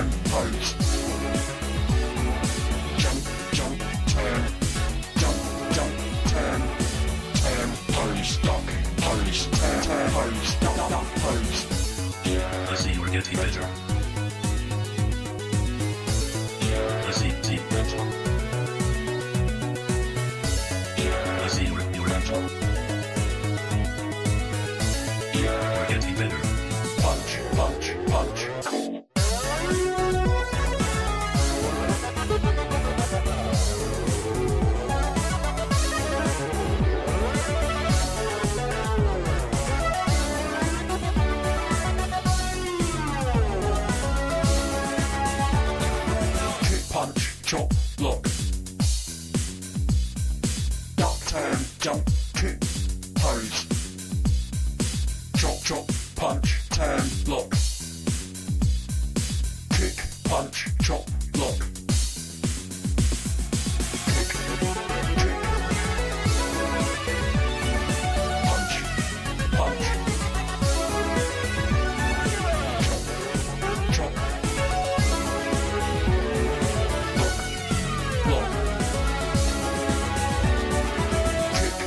turn, pose. Jump, jump, turn. Jump, jump, turn. Turn, pose, duck, pose, turn, turn, pose, duck, duck, pose. I see you're getting better. I see better. I see you're better. You're getting better. Punch, punch, punch, cool. Kick, punch, chop, lock. Duck, turn, jump, kick, pose. Chop, chop, punch, turn, lock. Kick, punch, chop, lock. Kick, kick. Punch, punch. Chop, chop. Lock, lock. Kick.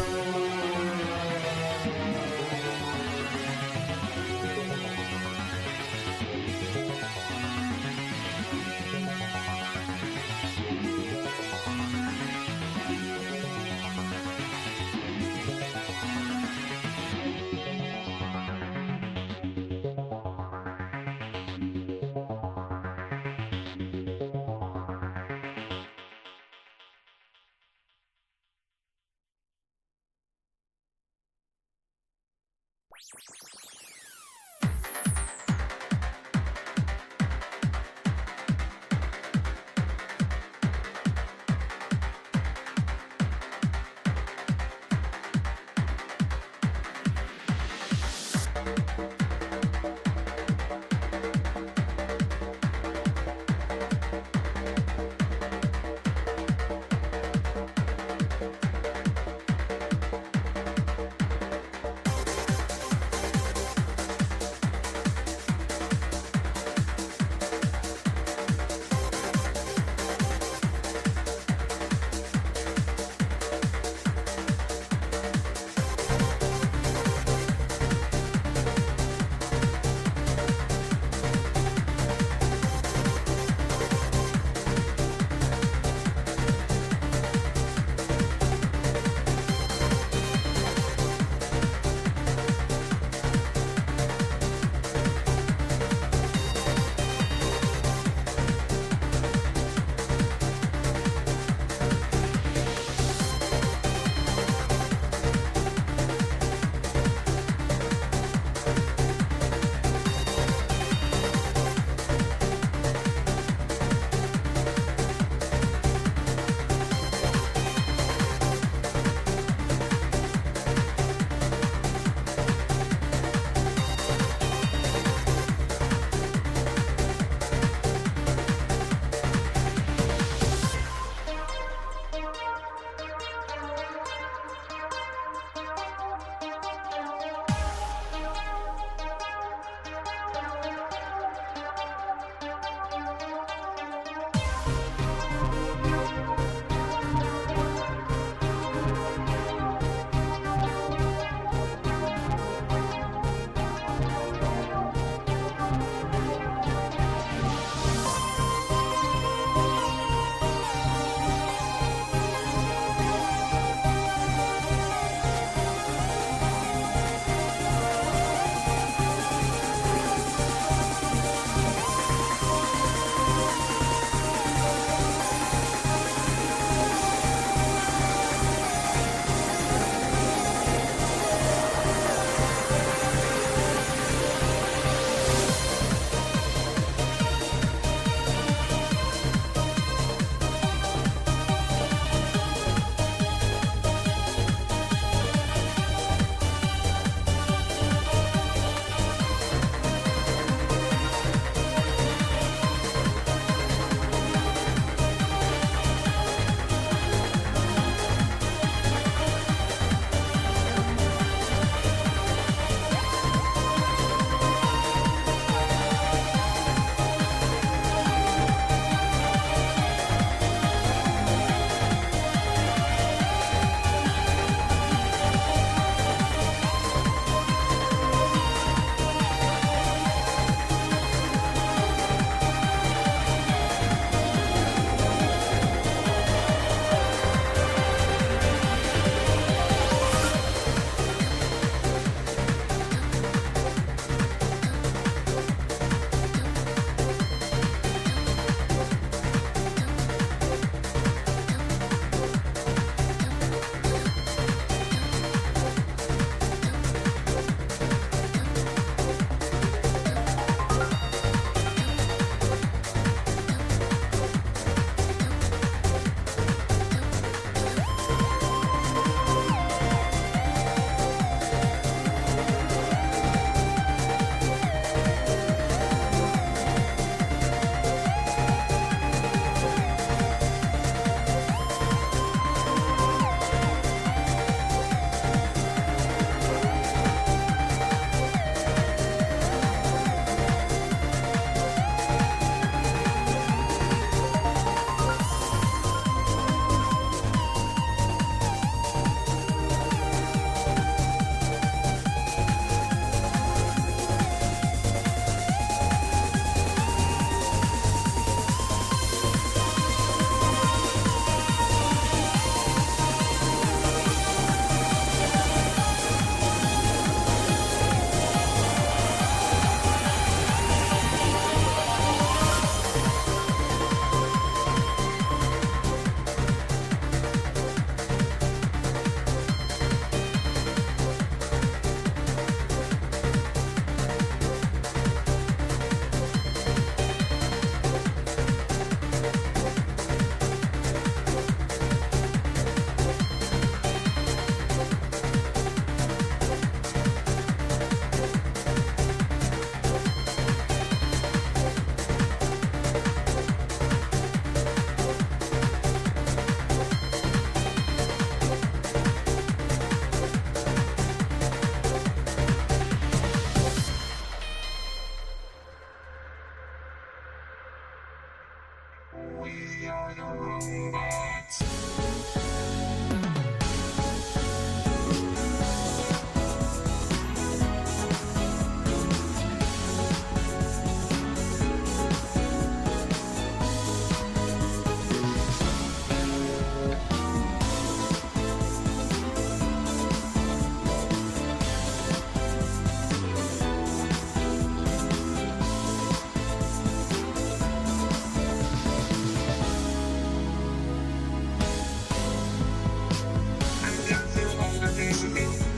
are the robots.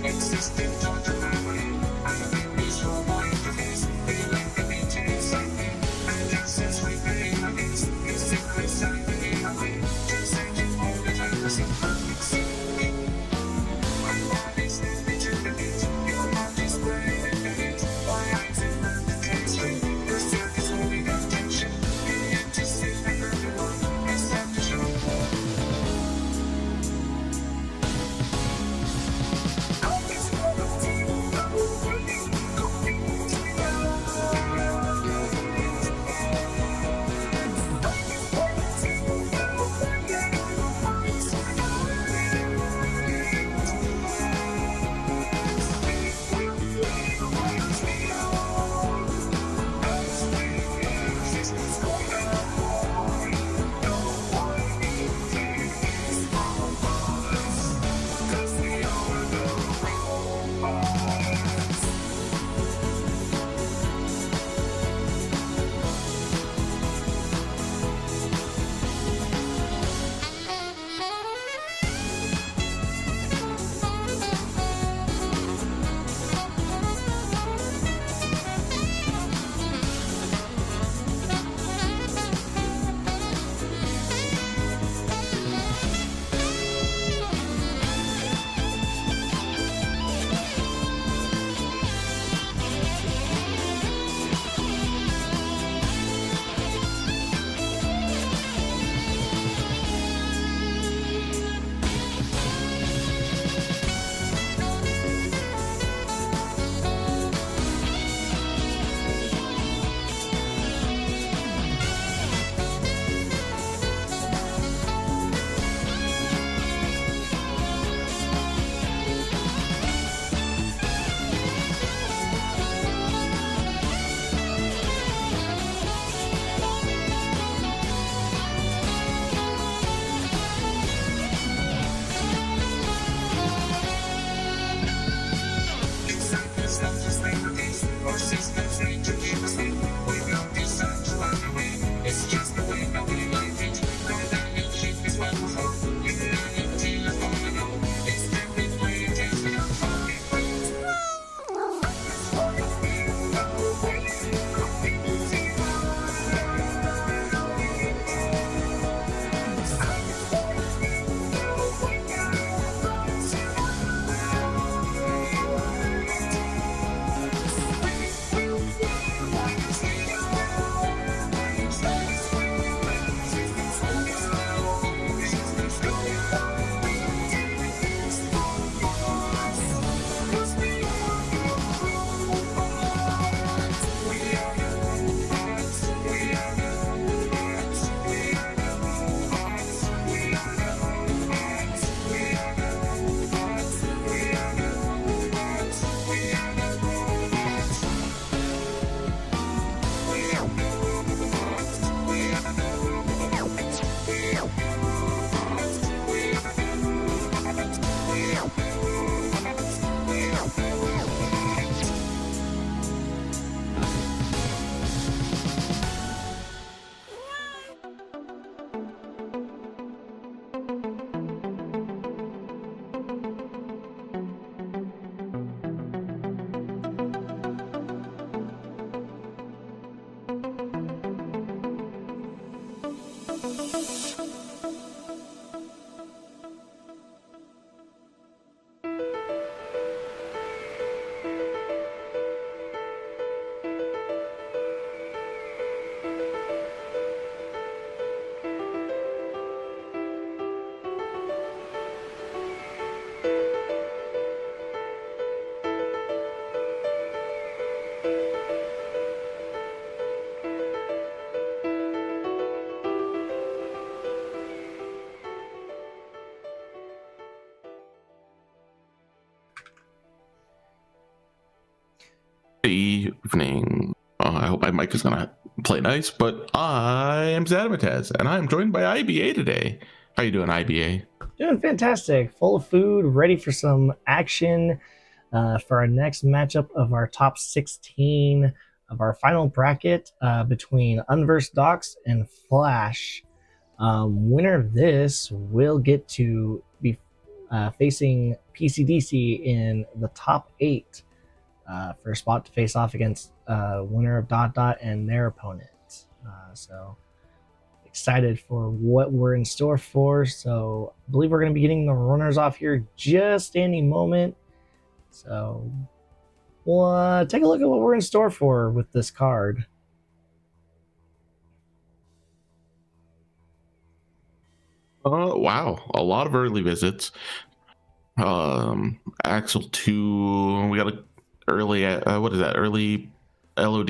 Existent on the memory, I make visual mind interface, feeling the beat inside me, and essence within my face, music inside me, I wait, transcending all the fantasy, perfect scene. My body's moving to the beat, your mind is playing the beat, my eyes in the chemistry, the circuit's moving attention, the anticipate everyone, it's time to show. It's just the way that we like it. Companionship is wonderful. Humanity is all I know. It's every way it is without fucking friends. It's what I feel, no way. Evening. I hope my mic is gonna play nice, but I am Zadamataz, and I'm joined by IBA today. How you doing, IBA? Doing fantastic. Full of food, ready for some action for our next matchup of our top 16 of our final bracket between Unversed Docs and Flash. Winner of this will get to be facing PCDC in the top 8 for a spot to face off against winner of Dot Dot and their opponent. So excited for what we're in store for. So I believe we're going to be getting the runners off here just any moment. So we'll take a look at what we're in store for with this card. Wow, a lot of early visits. Axel 2, we got a early what is that? Early LOD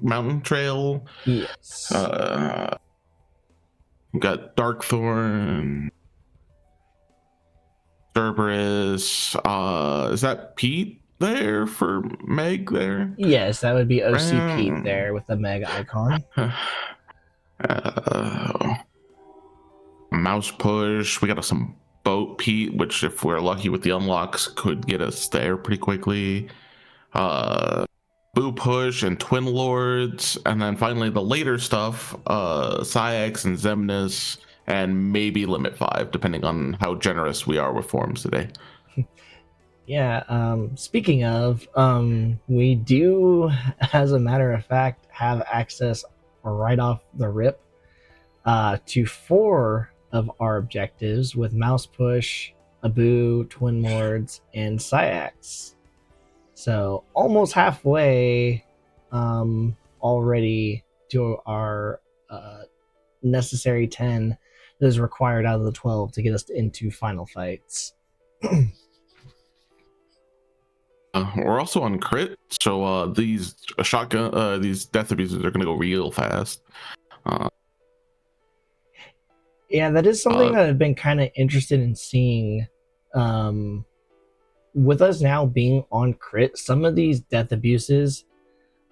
Mountain Trail. Yes. We got Darkthorn, Cerberus. Is that Pete there for Meg there? Yes, that would be OC Pete there with the Meg icon. Mouse Push. We got some Boat Pete, which if we're lucky with the unlocks could get us there pretty quickly. Boo Push and Twin Lords, and then finally the later stuff, Syax and Zemnis, and maybe Limit 5, depending on how generous we are with forms today. Yeah, speaking of, we do, as a matter of fact, have access right off the rip to 4 of our objectives with Mouse Push, Abu, Twin Lords, and Syax. So almost halfway already to our necessary 10 that is required out of the 12 to get us into final fights. We're also on crit, so these shotgun, these death abuses are going to go real fast. Yeah, that is something that I've been kind of interested in seeing. With us now being on crit, some of these death abuses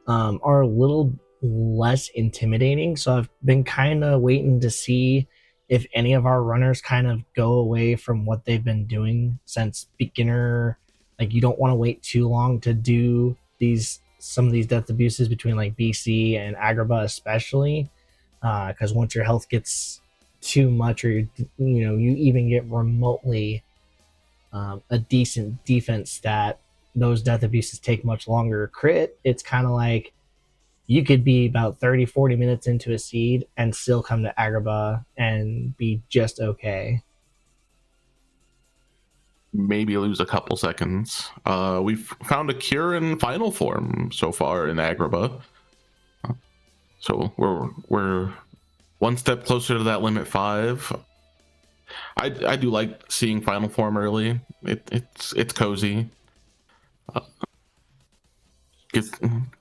are a little less intimidating. So I've been kind of waiting to see if any of our runners kind of go away from what they've been doing since beginner. Like, you don't want to wait too long to do some of these death abuses between like BC and Agrabah especially, because once your health gets too much, or you even get remotely a decent defense stat, those death abuses take much longer. Crit, it's kind of like you could be about 30-40 minutes into a seed and still come to Agrabah and be just okay. Maybe lose a couple seconds. We've found a cure in final form so far in Agrabah, so we're one step closer to that limit 5. I do like seeing final form early. It's cozy.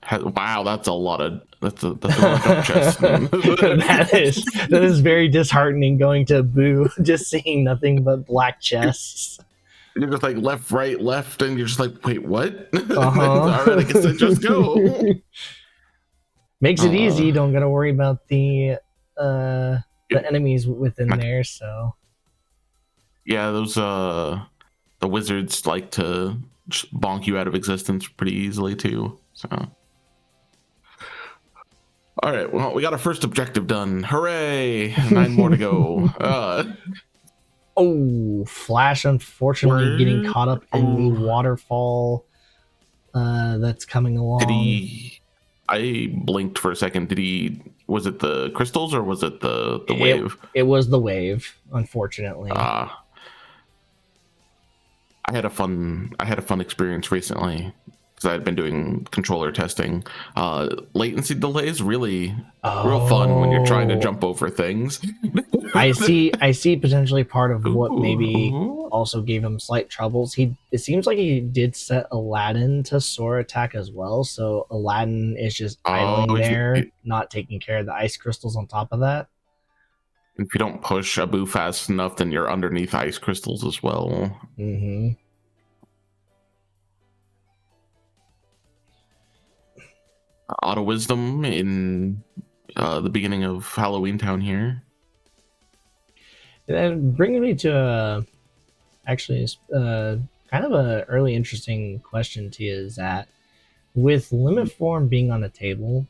Wow, that's a lot of jump chest. that is very disheartening going to Boo, just seeing nothing but black chests. You're just like left, right, left, and you're just like, wait, what? Uh-huh. All right, I guess I just go. Makes it easy. Don't gotta worry about the enemies within there. So yeah, those the wizards like to just bonk you out of existence pretty easily too. So all right, well, we got our first objective done. Hooray! 9 more to go. Oh, Flash unfortunately getting caught up in the waterfall that's coming along. I blinked for a second. Was it the crystals or was it the wave? It was the wave, unfortunately. I had a fun experience recently because I had been doing controller testing. Latency delays real fun when you're trying to jump over things. I see potentially part of what maybe also gave him slight troubles. It seems like he did set Aladdin to Sora attack as well, so Aladdin is just idling there, not taking care of the ice crystals on top of that. If you don't push Abu fast enough, then you're underneath ice crystals as well. Mm-hmm. Auto Wisdom in the beginning of Halloween Town here. And then bringing me to actually kind of a early interesting question to you is that with limit form being on the table,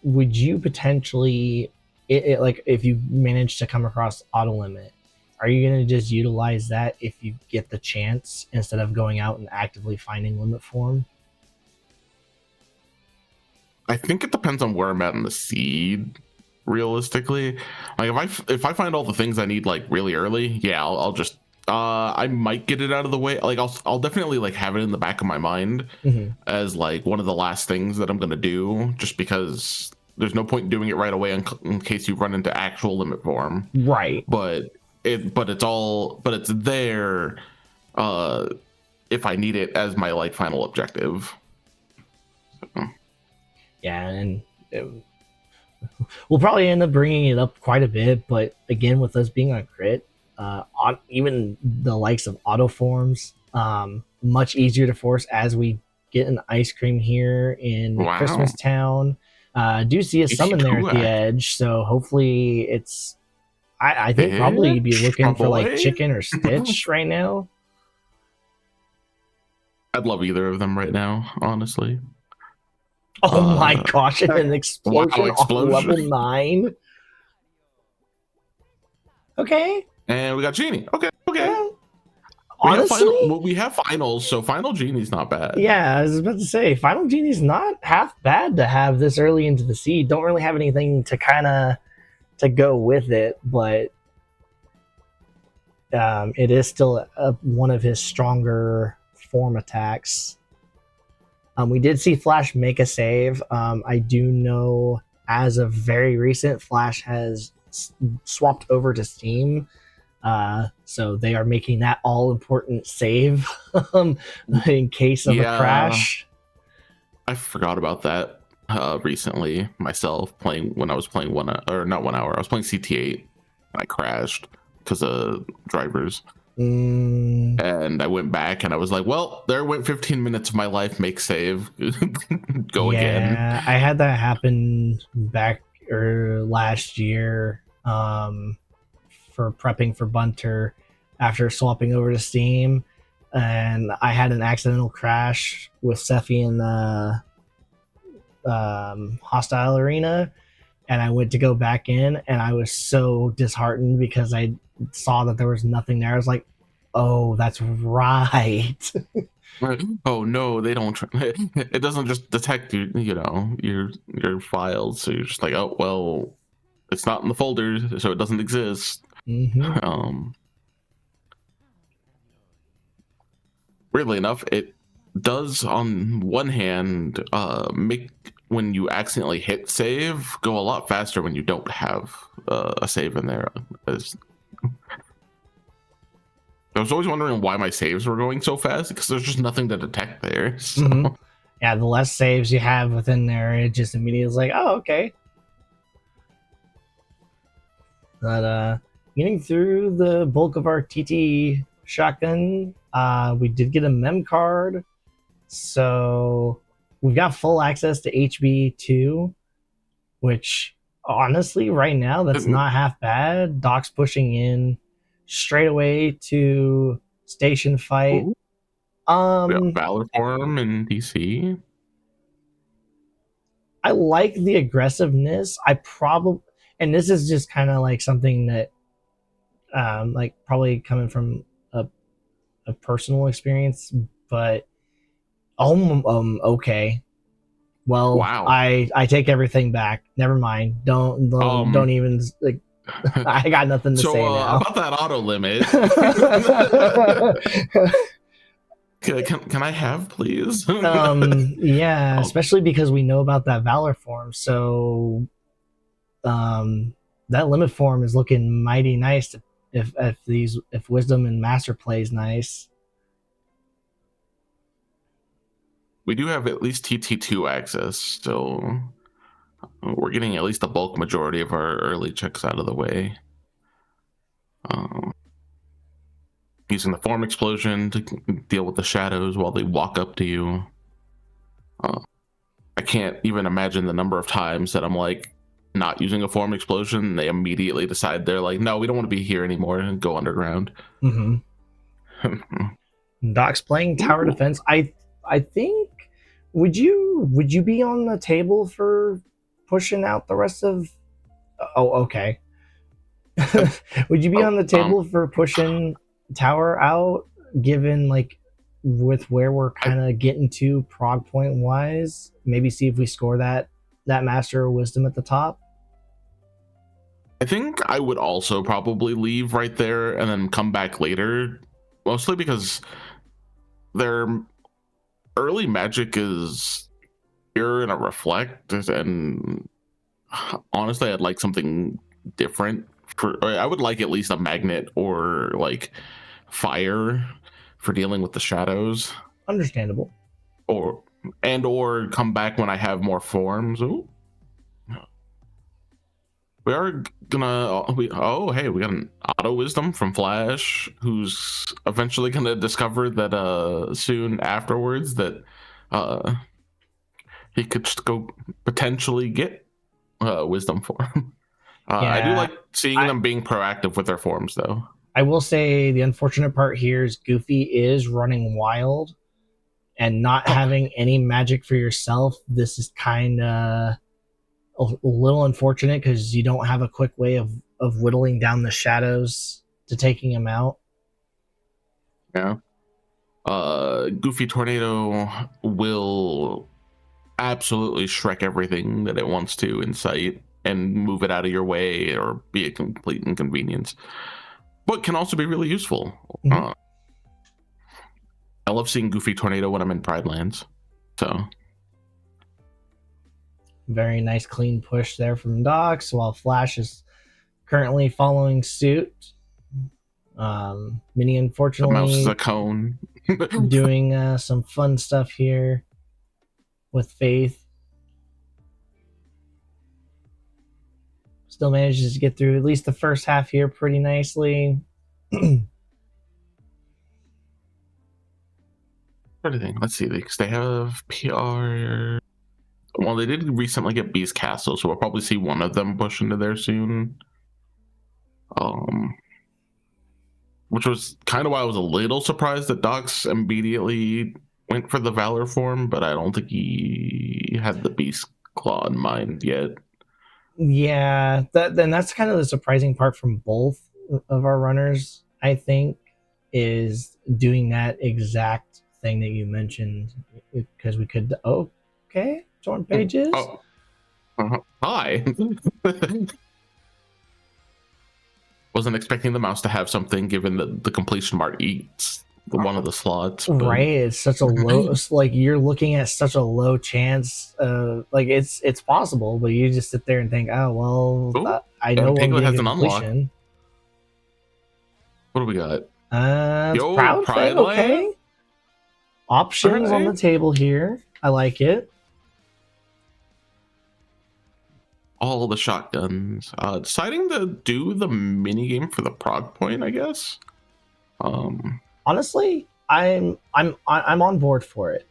would you potentially like if you manage to come across auto limit, are you going to just utilize that if you get the chance instead of going out and actively finding limit form? I think it depends on where I'm at in the seed. Realistically, like if I find all the things I need like really early, yeah, I'll just I might get it out of the way. Like I'll definitely like have it in the back of my mind as like one of the last things that I'm gonna do, just because there's no point doing it right away in case you run into actual limit form. Right. But it's there if I need it as my like final objective. So. Yeah, and we'll probably end up bringing it up quite a bit, but again, with us being on crit, on even the likes of auto forms, much easier to force as we get an ice cream here in Wow. Christmas Town. Do see a summon there at the edge, so hopefully it's. I think probably you'd be looking for like Chicken or Stitch right now. I'd love either of them right now, honestly. Oh my gosh, and an explosion, explosion. on level 9. Okay. And we got Genie. Okay. Honestly, we have finals, so final Genie's not bad. Yeah, I was about to say, final Genie's not half bad to have this early into the seed. Don't really have anything to kind of to go with it, but it is still one of his stronger form attacks. We did see Flash make a save. I do know as of very recent, Flash has swapped over to Steam. So they are making that all important save in case of a crash. I forgot about that recently myself when I was playing not 1 hour. I was playing CT8 and I crashed because of drivers. And I went back and I was like, well, there went 15 minutes of my life. Make save. Go again. Yeah, I had that happen back last year for prepping for Bunter after swapping over to Steam. And I had an accidental crash with Sephi in the hostile arena. And I went to go back in and I was so disheartened because I saw that there was nothing there. I was like, oh, that's right. Oh no, they don't. It doesn't just detect your files. So you're just like, oh well, it's not in the folder, so it doesn't exist. Weirdly enough, it does on one hand make when you accidentally hit save go a lot faster when you don't have a save in there. I was always wondering why my saves were going so fast because there's just nothing to detect there. So. Yeah, the less saves you have within there, it just immediately is like, oh, okay. But getting through the bulk of our TT shotgun, we did get a mem card. So we've got full access to HB2, which honestly, right now, that's not half bad. Doc's pushing in straight away to station fight. Valor Form in DC. I like the aggressiveness. I probably, and this is just kind of like something that, like probably coming from a personal experience, but okay. Well, wow. I take everything back. Never mind. Don't even like. I got nothing to say now. About that auto limit. Can I have, please? Yeah, especially because we know about that Valor form. So that limit form is looking mighty nice if Wisdom and Master plays nice. We do have at least TT2 access, so we're getting at least the bulk majority of our early checks out of the way. Using the form explosion to deal with the shadows while they walk up to you. I can't even imagine the number of times that I'm like not using a form explosion and they immediately decide they're like, no, we don't want to be here anymore and go underground. Mm-hmm. Doc's playing tower Ooh. defense. I think would you be on the table for pushing out the rest of? Oh, okay. Would you be on the table for pushing tower out, given like with where we're kind of getting to prog point wise? Maybe see if we score that master of wisdom at the top. I think I would also probably leave right there and then come back later, mostly because their early magic is here and a reflect, and honestly, I'd like something different. I would like at least a magnet or like fire for dealing with the shadows, Understandable. or come back when I have more forms. Ooh. We are gonna. We got an auto wisdom from Flash, who's eventually gonna discover that soon afterwards that he could just go potentially get wisdom form. I do like seeing them being proactive with their forms, though. I will say the unfortunate part here is Goofy is running wild and not having any magic for yourself. This is kind of a little unfortunate because you don't have a quick way of whittling down the shadows to taking him out. Yeah. Goofy Tornado will absolutely Shrek everything that it wants to in sight and move it out of your way or be a complete inconvenience, but can also be really useful. Mm-hmm. I love seeing Goofy Tornado when I'm in Pride Lands. So very nice clean push there from Docs, while Flash is currently following suit. Minnie, the unfortunately, mouse is a cone. doing some fun stuff here with Faith. Still manages to get through at least the first half here pretty nicely. Everything. Let's see. They have PR. Well, they did recently get Beast Castle, so we'll probably see one of them push into there soon. Which was kind of why I was a little surprised that Docs immediately went for the Valor form, but I don't think he had the Beast Claw in mind yet. Yeah, that's kind of the surprising part from both of our runners, I think, is doing that exact thing that you mentioned, because we could. Okay, torn pages. Oh, hi. Wasn't expecting the mouse to have something, given that the completion mark eats one of the slots. But... right, it's such a low. Like you're looking at such a low chance. Like it's possible, but you just sit there and think, oh well, Ooh, I know Piglet has an completion. unlock. What do we got? Yo, Pride okay. Options on the table here. I like it. All the shotguns. Deciding to do the mini game for the prog point, I guess. Honestly, I'm on board for it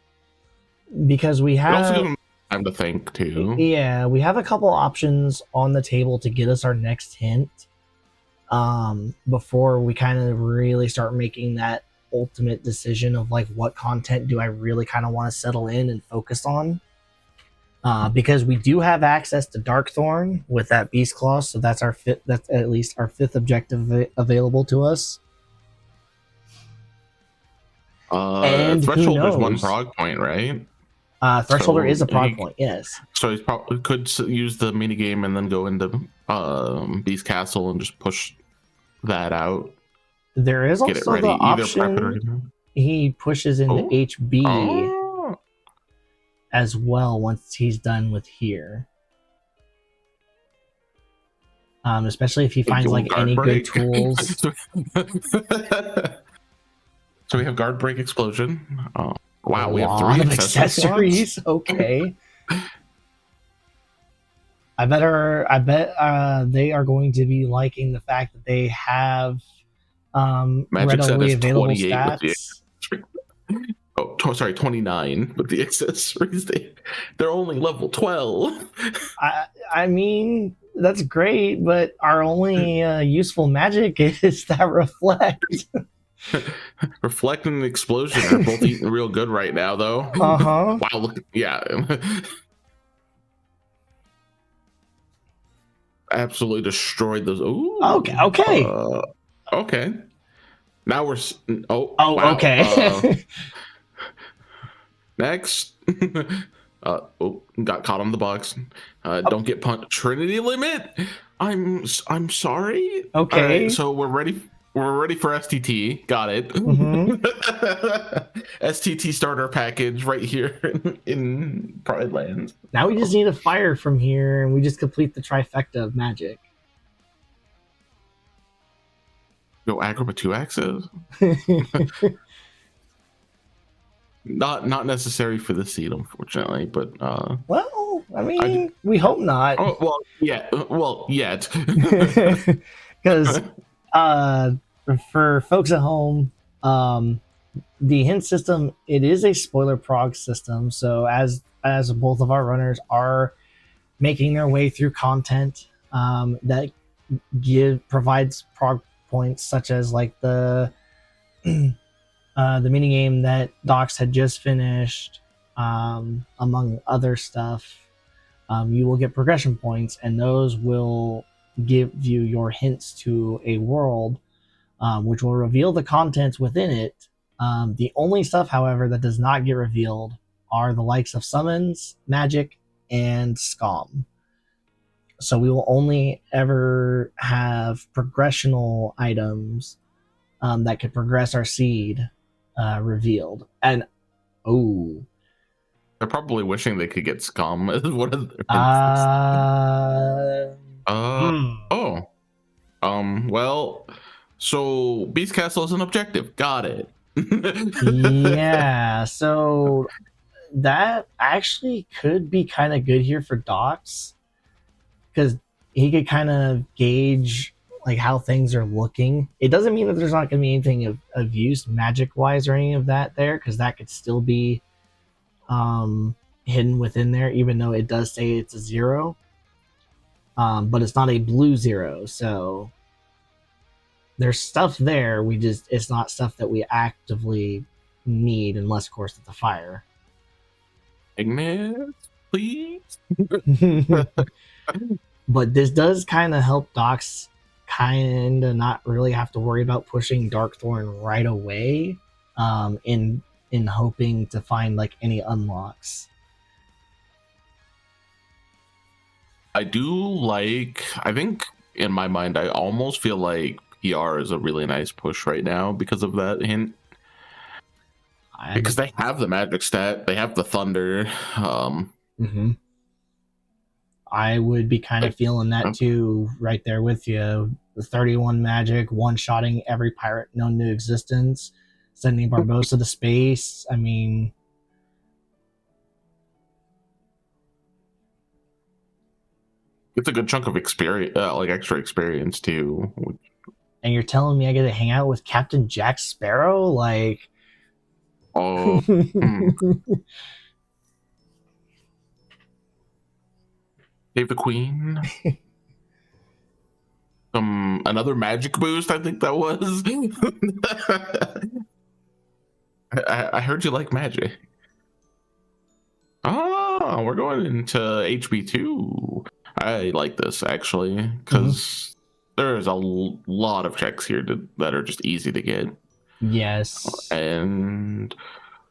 because we have also give them time to think too. Yeah, we have a couple options on the table to get us our next hint. Before we kind of really start making that ultimate decision of like what content do I really kind of want to settle in and focus on. Because we do have access to Darkthorn with that Beast Claw, so that's at least our fifth objective available to us. And Thresholder is one prog point, right? Thresholder is a prog point, yes. So he probably could use the mini game and then go into Beast Castle and just push that out. There is also the option he pushes into HB as well once he's done with here. Especially if he finds like any good tools. So we have guard break explosion. Wow, we have 3 accessories. Okay. I bet they are going to be liking the fact that they have Magic readily available stats. sorry, 29. But the accessories, they're only level 12. I mean, that's great, but our only useful magic is that reflect. Reflect and Explosion are both eating real good right now, though. Uh-huh. Wow, look, yeah. Absolutely destroyed those. Ooh. Okay. Okay. Now we're. Oh, Oh, wow. okay. Next. Got caught on the box. Don't get punched. Trinity limit. I'm sorry. Okay. All right, so we're ready. We're ready for STT. Got it. Mhm. STT starter package right here in Pride Lands. Now we just need a fire from here, and we just complete the trifecta of magic. Go aggro with 2 axes. Not necessary for the seed, unfortunately, but Well, I mean, we hope not. oh well, yeah, well, yet. Because for folks at home, the hint system, it is a spoiler prog system. So as both of our runners are making their way through content that provides prog points, such as like the mini game that Docs had just finished, among other stuff. You will get progression points, and those will give you your hints to a world, which will reveal the contents within it. The only stuff, however, that does not get revealed are the likes of summons, magic, and scum. So we will only ever have progressional items that could progress our seed revealed. And oh, They're probably wishing they could get scum as one of their hmm. oh. Well, so Beast Castle is an objective. Got it. Yeah, so that actually could be kind of good here for Docs, because he could kind of gauge like how things are looking. It doesn't mean that there's not going to be anything of use magic wise or any of that there, because that could still be hidden within there, even though it does say it's a 0. But it's not a blue 0, so there's stuff there. It's not stuff that we actively need, unless of course it's a fire. Ignis, please. But this does kind of help Docs kind of not really have to worry about pushing Darkthorn right away, in hoping to find like any unlocks. I think in my mind, I almost feel like PR is a really nice push right now because of that hint. Because they have the magic stat, they have the thunder. I would be kind of feeling that too, right there with you. The 31 magic, one-shotting every pirate known to existence, sending Barbosa to space. I mean, it's a good chunk of experience, like extra experience too. And you're telling me I get to hang out with Captain Jack Sparrow? Like, oh, Save the Queen. Another magic boost. I think that was. I heard you like magic. Oh, we're going into HB2. I like this actually because there's a lot of checks here that are just easy to get. Yes. And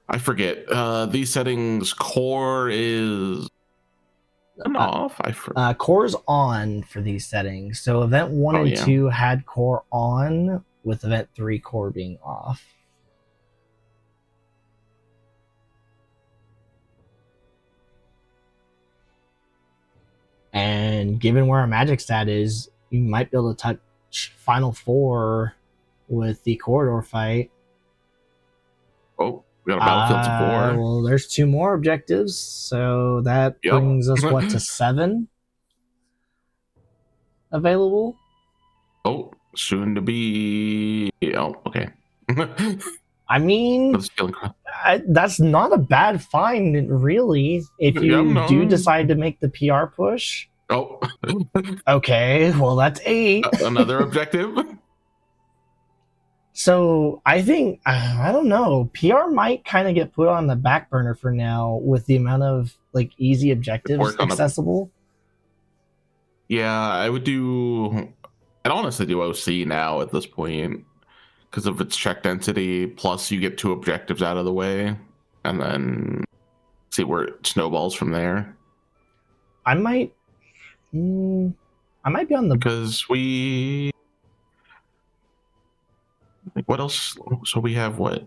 I forget these settings. Core is off. Core's on for these settings. So event 1 and 2 had core on, with event 3 core being off. And given where our magic stat is, you might be able to touch Final 4 with the corridor fight. Oh, we got a Battlefield to 4. Well, there's 2 more objectives, so that brings us what to 7 available. Oh, soon to be. Oh, okay. I mean, With Skilling Cross. that's not a bad find, really. If Yeah, you no. do decide to make the PR push, Oh, okay, well, that's 8. another objective. So I think, I don't know, PR might kind of get put on the back burner for now with the amount of like easy objectives Work on accessible. Yeah, I would do. I'd honestly do OC now at this point because of its check density. Plus, you get 2 objectives out of the way, and then see where it snowballs from there. I might, I might be on the. Because what else? So we have what?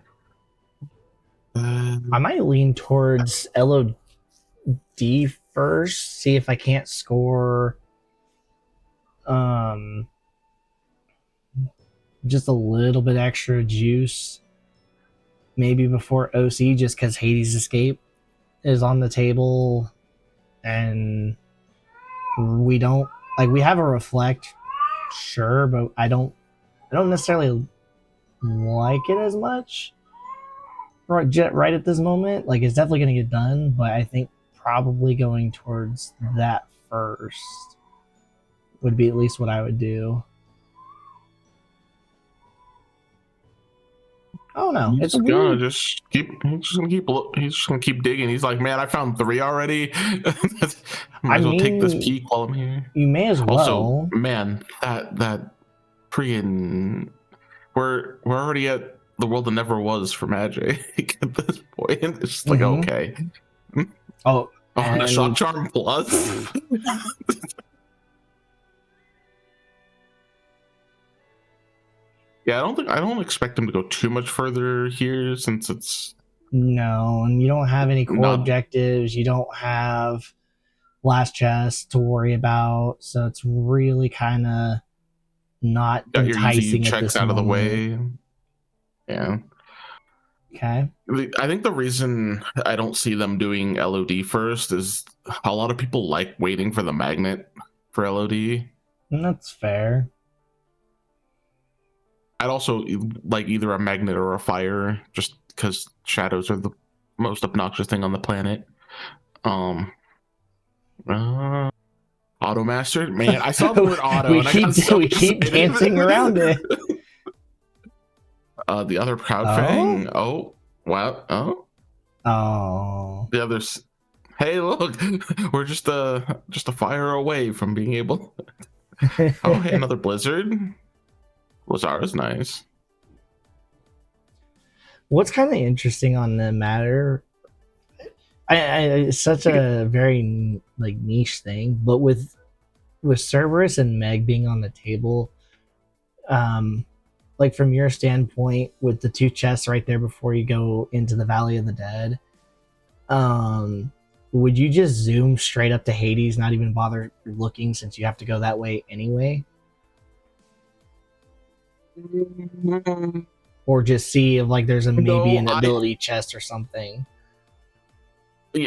I might lean towards LOD first. See if I can't score. Just a little bit extra juice, maybe before OC, just because Hades Escape is on the table, and we don't we have a reflect, sure, but I don't necessarily like it as much right at this moment. Like, it's definitely going to get done, but I think probably going towards that first would be at least what I would do. Oh no, He's it's a gonna weird. just keep. He's just gonna keep digging. He's like, man, I found 3 already. Might as well take this peek while I'm here. You may as well. Also, man, that freaking we're already at the world that never was for Magic at this point. It's just like, okay. Oh, and a Shock Charm plus. Yeah, I don't expect him to go too much further here since it's no, and you don't have any core objectives. You don't have last chest to worry about, so it's really kind of not got enticing. Your easy checks out of the way. Yeah. Okay. I think the reason I don't see them doing LOD first is a lot of people like waiting for the magnet for LOD. That's fair. I'd also like either a magnet or a fire, just because shadows are the most obnoxious thing on the planet. Auto master, man. I saw the word auto. we keep dancing around it. The other Proud Fang. Oh, wow. Oh. The others. Hey, look, we're just a fire away from being able. Oh, hey, another blizzard. Lazara's nice. What's kind of interesting on the matter, it's such a very like niche thing, but with Cerberus and Meg being on the table, like from your standpoint, with the 2 chests right there before you go into the Valley of the Dead, would you just zoom straight up to Hades, not even bother looking, since you have to go that way anyway? Or just see if like there's maybe an ability chest or something?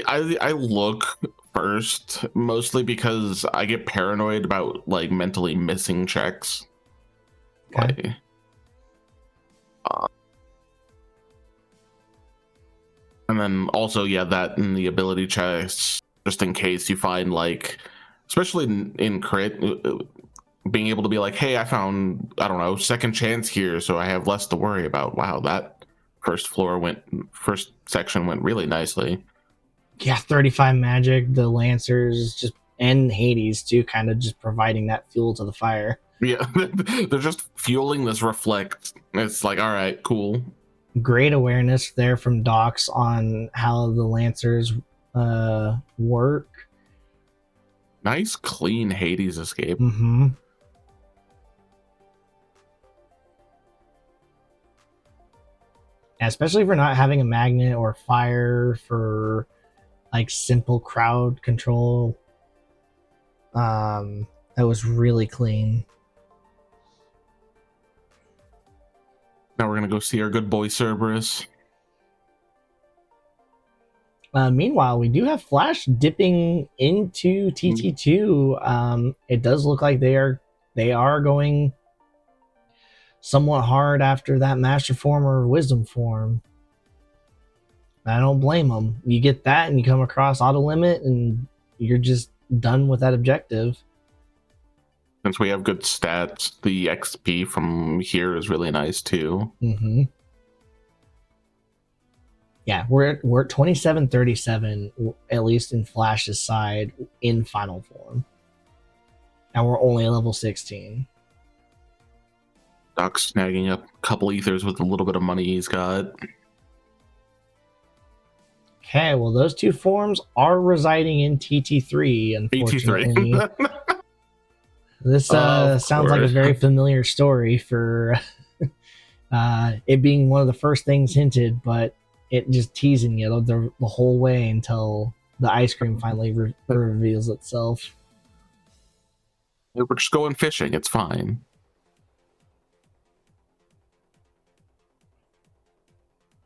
I look first, mostly because I get paranoid about like mentally missing checks. Okay. And then also, yeah, that and the ability checks, just in case you find like, especially in crit, being able to be like, hey, I found, I don't know, second chance here, so I have less to worry about. Wow, that first section went really nicely. Yeah, 35 magic, the Lancers just, and Hades too, kind of just providing that fuel to the fire. Yeah, they're just fueling this reflect. It's like, all right, cool. Great awareness there from Docs on how the Lancers work. Nice, clean Hades escape. Mm-hmm. Especially for not having a magnet or fire for like simple crowd control. That was really clean. Now we're gonna go see our good boy Cerberus. Meanwhile, we do have Flash dipping into TT2. It does look like they are going somewhat hard after that Master Form or Wisdom Form. I don't blame them. You get that and you come across Auto Limit and you're just done with that objective. Since we have good stats, the XP from here is really nice too. Mm-hmm. Yeah, we're at 2737, at least in Flash's side, in final form. And we're only level 16. Doc's snagging up a couple ethers with a little bit of money he's got. Okay, well, those two forms are residing in TT3, unfortunately. ET3. This sounds like a course. very familiar story for it being one of the first things hinted, but it just teasing you the whole way until the ice cream finally reveals itself. We're just going fishing. It's fine.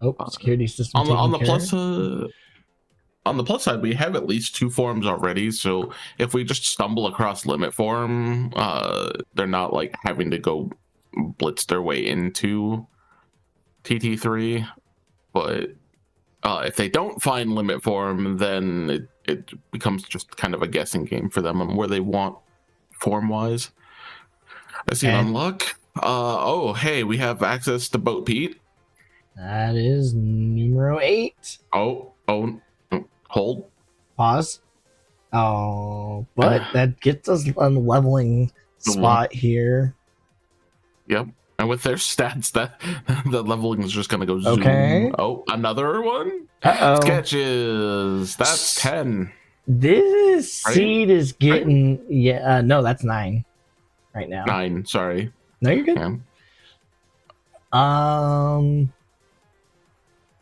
Oh, security system On the taken plus on the plus side, we have at least 2 forms already. So if we just stumble across limit form, they're not like having to go blitz their way into TT3. But if they don't find limit form, then it becomes just kind of a guessing game for them on where they want form wise. I see an unlock. Oh, hey, we have access to Boat Pete. That is numero 8. Oh, hold. Pause. Oh, but that gets us a leveling spot here. Yep. And with their stats, that the leveling is just gonna go zoom. Okay. Oh, another one. Uh-oh. Sketches. That's 10. This Right? seed is getting no, that's 9 right now. 9. Sorry. No, you're good. Yeah.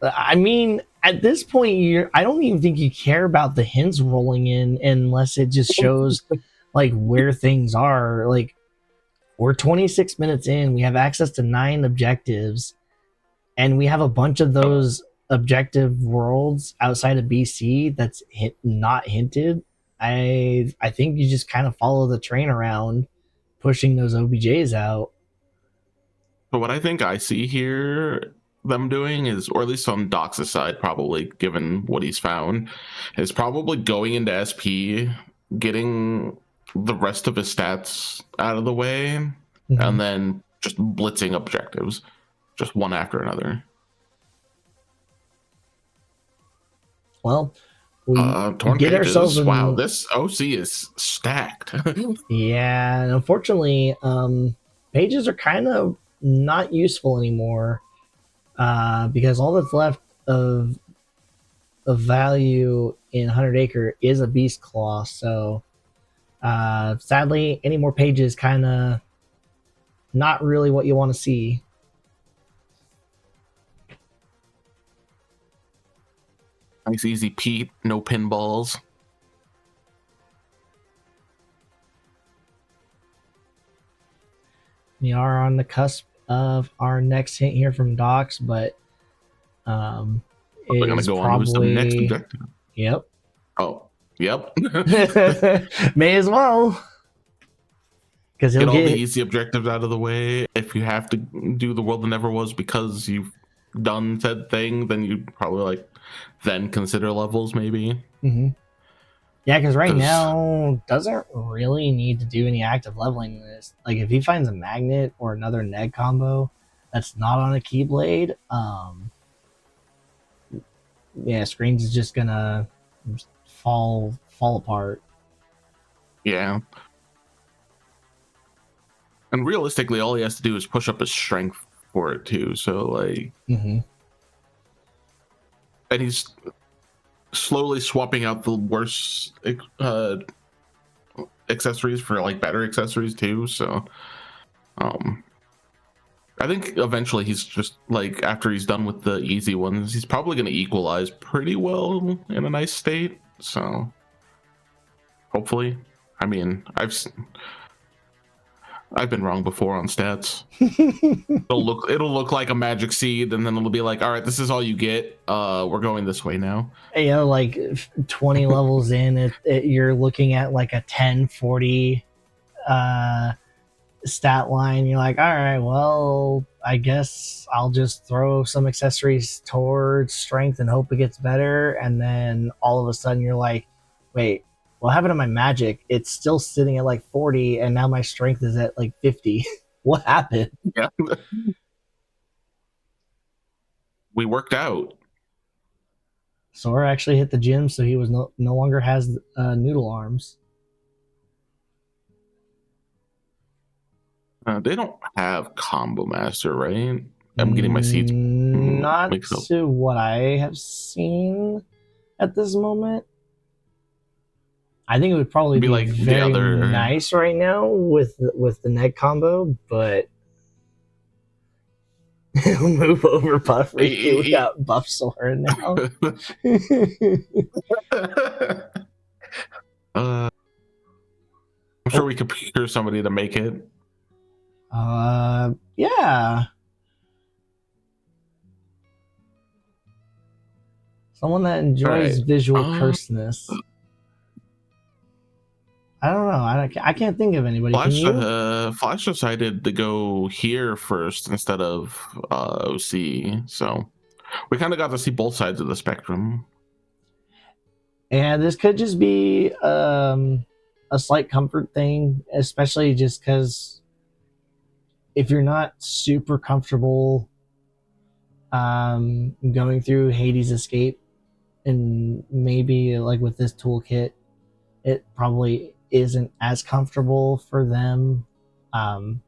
I mean, at this point, I don't even think you care about the hints rolling in unless it just shows like where things are. Like, we're 26 minutes in, we have access to 9 objectives, and we have a bunch of those objective worlds outside of BC that's not hinted. I think you just kind of follow the train around, pushing those OBJs out. So what I think I see here them doing is, or at least on Doc's side, probably given what he's found, is probably going into SP, getting the rest of his stats out of the way, and then just blitzing objectives, just one after another. Well, we torn get pages. ourselves in... Wow, this OC is stacked. Yeah, and unfortunately, pages are kind of not useful anymore, because all that's left of value in 100 Acre is a Beast Claw. So sadly, any more pages kind of not really what you want to see. Nice easy Pete, no pinballs. We are on the cusp of our next hint here from Docs, but we're gonna go probably... on to the next objective. Yep. Oh, yep. May as well, because he'll get all get the easy objectives out of the way. If you have to do the world that never was because you've done said thing, then you'd probably then consider levels maybe. Mm-hmm. Yeah, because right now doesn't really need to do any active leveling in this. Like, if he finds a magnet or another neg combo that's not on a Keyblade, Screens is just gonna fall apart. Yeah. And realistically, all he has to do is push up his strength for it too. So and he's slowly swapping out the worst accessories for better accessories too. So I think eventually he's just after he's done with the easy ones, he's probably going to equalize pretty well in a nice state. So hopefully, I mean, I've been wrong before on stats. it'll look like a magic seed, and then it'll be like, all right, this is all you get. We're going this way now. 20 levels in, you're looking at a 1040 stat line, you're like, all right, well, I guess I'll just throw some accessories towards strength and hope it gets better. And then all of a sudden you're like, wait, what happened to my magic? It's still sitting at like 40 and now my strength is at like 50. What happened? Yeah. We worked out. Sora actually hit the gym, so he was no longer has noodle arms. They don't have Combo Master, right? I'm getting my seats Not mixed up. to what I have seen at this moment. I think it would probably Be be like the very other- nice right now with the neck combo, but move over Buff Riku. We got Buff Sora now. I'm sure we could procure somebody to make it. Yeah. Someone that enjoys Alright. visual curseness. I don't know. I can't think of anybody. Can you? Flash decided to go here first instead of OC, so we kind of got to see both sides of the spectrum. And this could just be a slight comfort thing, especially just because if you're not super comfortable going through Hades Escape, and maybe like with this toolkit, it probably isn't as comfortable for them. I'm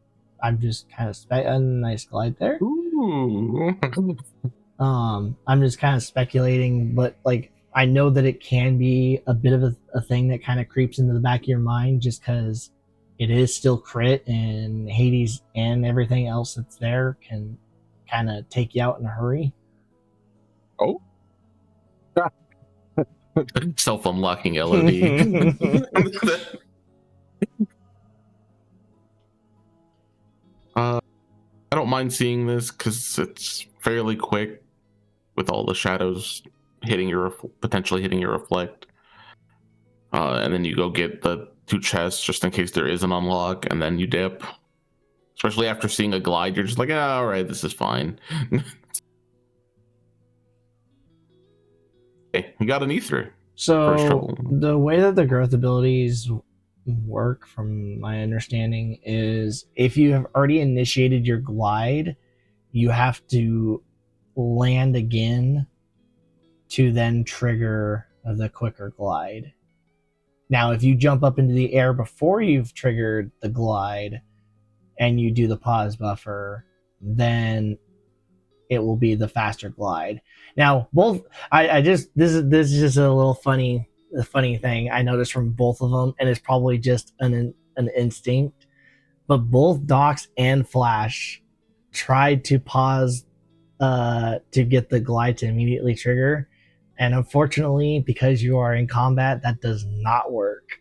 just kind of a nice glide there. Ooh. I'm just kind of speculating, but like I know that it can be a bit of a thing that kind of creeps into the back of your mind just because it is still crit and Hades and everything else that's there can kind of take you out in a hurry. Oh. Self-unlocking LOD. I don't mind seeing this because it's fairly quick with all the shadows hitting your potentially hitting your reflect. And then you go get the 2 chests just in case there is an unlock, and then you dip. Especially after seeing a glide, you're just like, ah, all right, this is fine. Okay, we got an ether. So the way that the growth abilities work, from my understanding, is if you have already initiated your glide, you have to land again to then trigger the quicker glide. Now, if you jump up into the air before you've triggered the glide and you do the pause buffer, then it will be the faster glide. Now, both this is just a little funny thing I noticed from both of them, and it's probably just an instinct. But both Docs and Flash tried to pause to get the glide to immediately trigger, and unfortunately, because you are in combat, that does not work.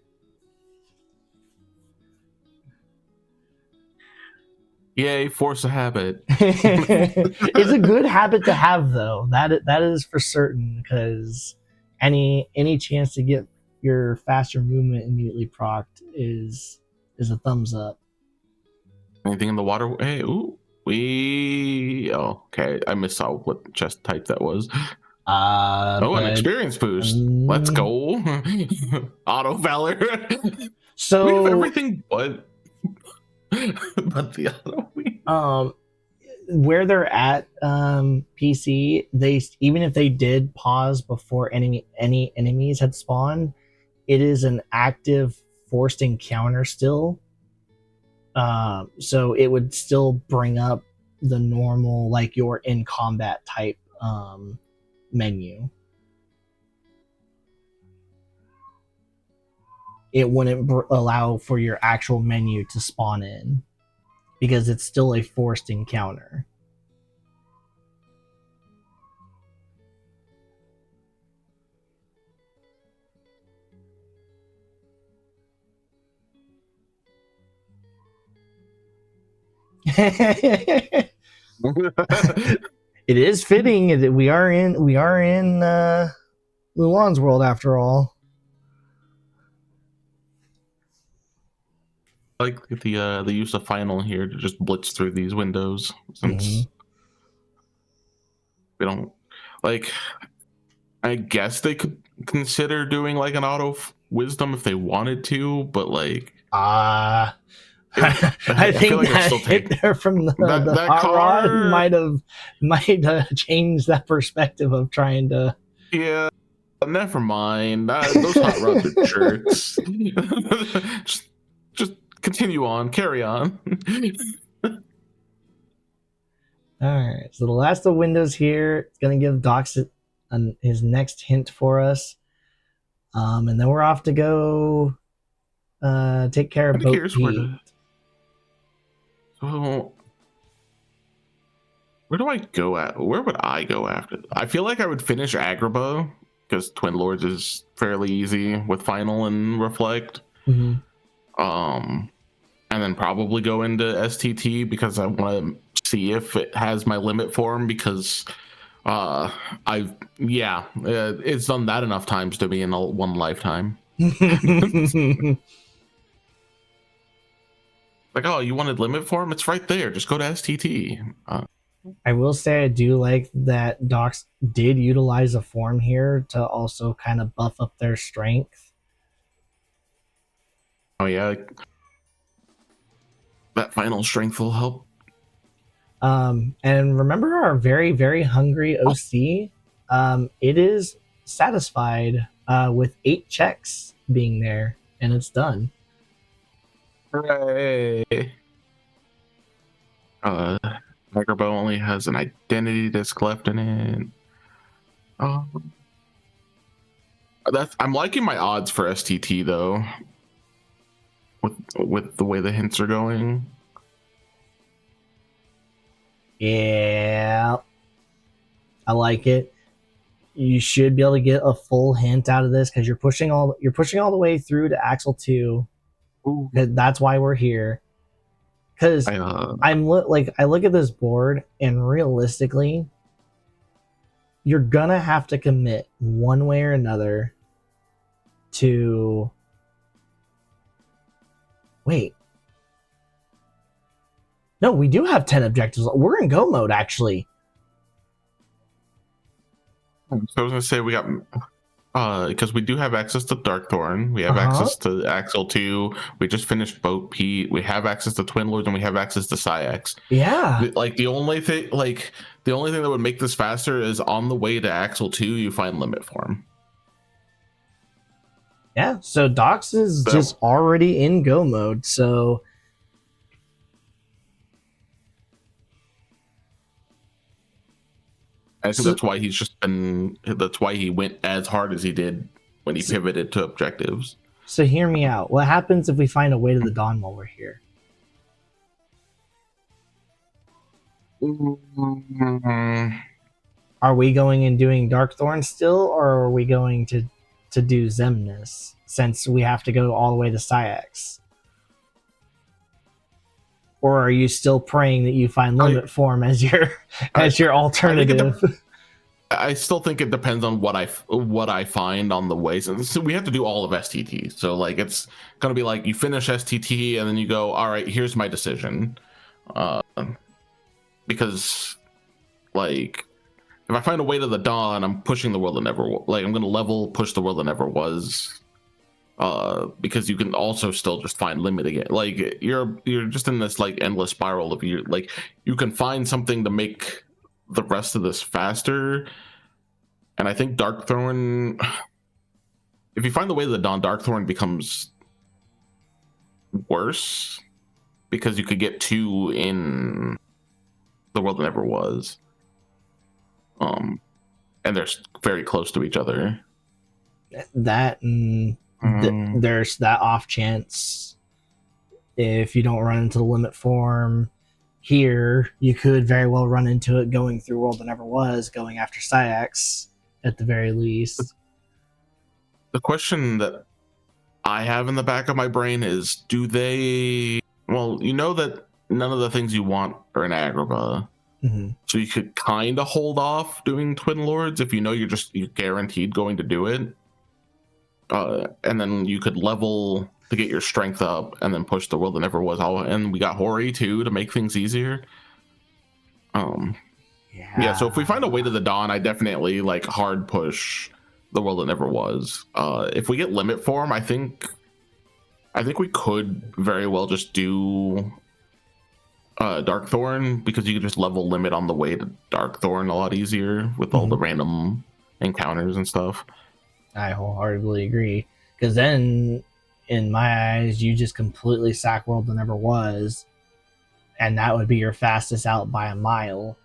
Yay, force a habit. It's a good habit to have, though. That is for certain, because any chance to get your faster movement immediately procced is a thumbs up. Anything in the water? Hey, ooh, okay. I missed out what chest type that was. An experience boost. Let's go. Auto valor. So we have everything but the auto. Where they're at, PC, they, even if they did pause before any enemies had spawned, it is an active forced encounter still. So it would still bring up the normal, like, you're in combat type menu. It wouldn't allow for your actual menu to spawn in because it's still a forced encounter. It is fitting that we are in Mulan's world after all. like the use of final here to just blitz through these windows since we don't like. I guess they could consider doing like an wisdom if they wanted to, but like I I feel think like that still hit take there from the that hot rod car. might change that perspective of trying to. Yeah, never mind. Those hot rods are jerks. just continue on, carry on. All right, so the last of the windows here is going to give Dox his next hint for us, and then we're off to go take care of I think Boat here's where Pete. So where do I go at? Where would I go after? I feel like I would finish Agrabah because Twin Lords is fairly easy with Final and Reflect. Mm-hmm. And then probably go into STT because I want to see if it has my limit form because it's done that enough times to me in one lifetime. Like, oh, you wanted limit form? It's right there. Just go to STT. I will say I do like that Dox did utilize a form here to also kind of buff up their strength. Oh yeah, that final strength will help. And remember our very, very hungry OC? It is satisfied with 8 checks being there, and it's done. Hooray! Agrabah only has an identity disc left in it. I'm liking my odds for STT though. With the way the hints are going. Yeah, I like it. You should be able to get a full hint out of this because you're pushing all the way through to Axel 2. That's why we're here. Because I look at this board and realistically, you're gonna have to commit one way or another to wait. No, we do have 10 objectives. We're in go mode actually. So I was gonna say we got because we do have access to Darkthorn, we have access to Axel 2, we just finished Boat Pete, we have access to Twin Lords, and we have access to Syax. Yeah. Like the only thing that would make this faster is on the way to Axel 2, you find limit form. Yeah, so Dox is just already in go mode, so I think that's why he went as hard as he did when he pivoted to objectives. So hear me out. What happens if we find a way to the dawn while we're here? Are we going and doing Darkthorn still, or are we going to do Zemnis since we have to go all the way to Syax? Or are you still praying that you find limit form as your alternative? I still think it depends on what I find on the way. So we have to do all of STT. So like it's gonna be like you finish STT and then you go, all right, here's my decision. Because like if I find a way to the dawn, I'm pushing the world that never like I'm gonna push the world that never was. Because you can also still just find limit again. Like you're just in this like endless spiral of you can find something to make the rest of this faster. And I think Darkthorn, if you find the way to the dawn, Darkthorn becomes worse because you could get 2 in the world that never was. And they're very close to each other. There's that off chance if you don't run into the limit form here, you could very well run into it going through World That Never Was, going after Syax at the very least. The question that I have in the back of my brain is, you know that none of the things you want are in Agrabah. Mm-hmm. So you could kind of hold off doing Twin Lords if you know you're guaranteed going to do it. And then you could level to get your strength up, and then push the world that never was. And we got Hori too to make things easier. Yeah. So if we find a way to the dawn, I definitely like hard push the world that never was. If we get limit form, I think we could very well just do Darkthorn, because you could just level limit on the way to Darkthorn a lot easier with all the random encounters and stuff. I wholeheartedly agree, because then in my eyes you just completely sack world that never was, and that would be your fastest out by a mile,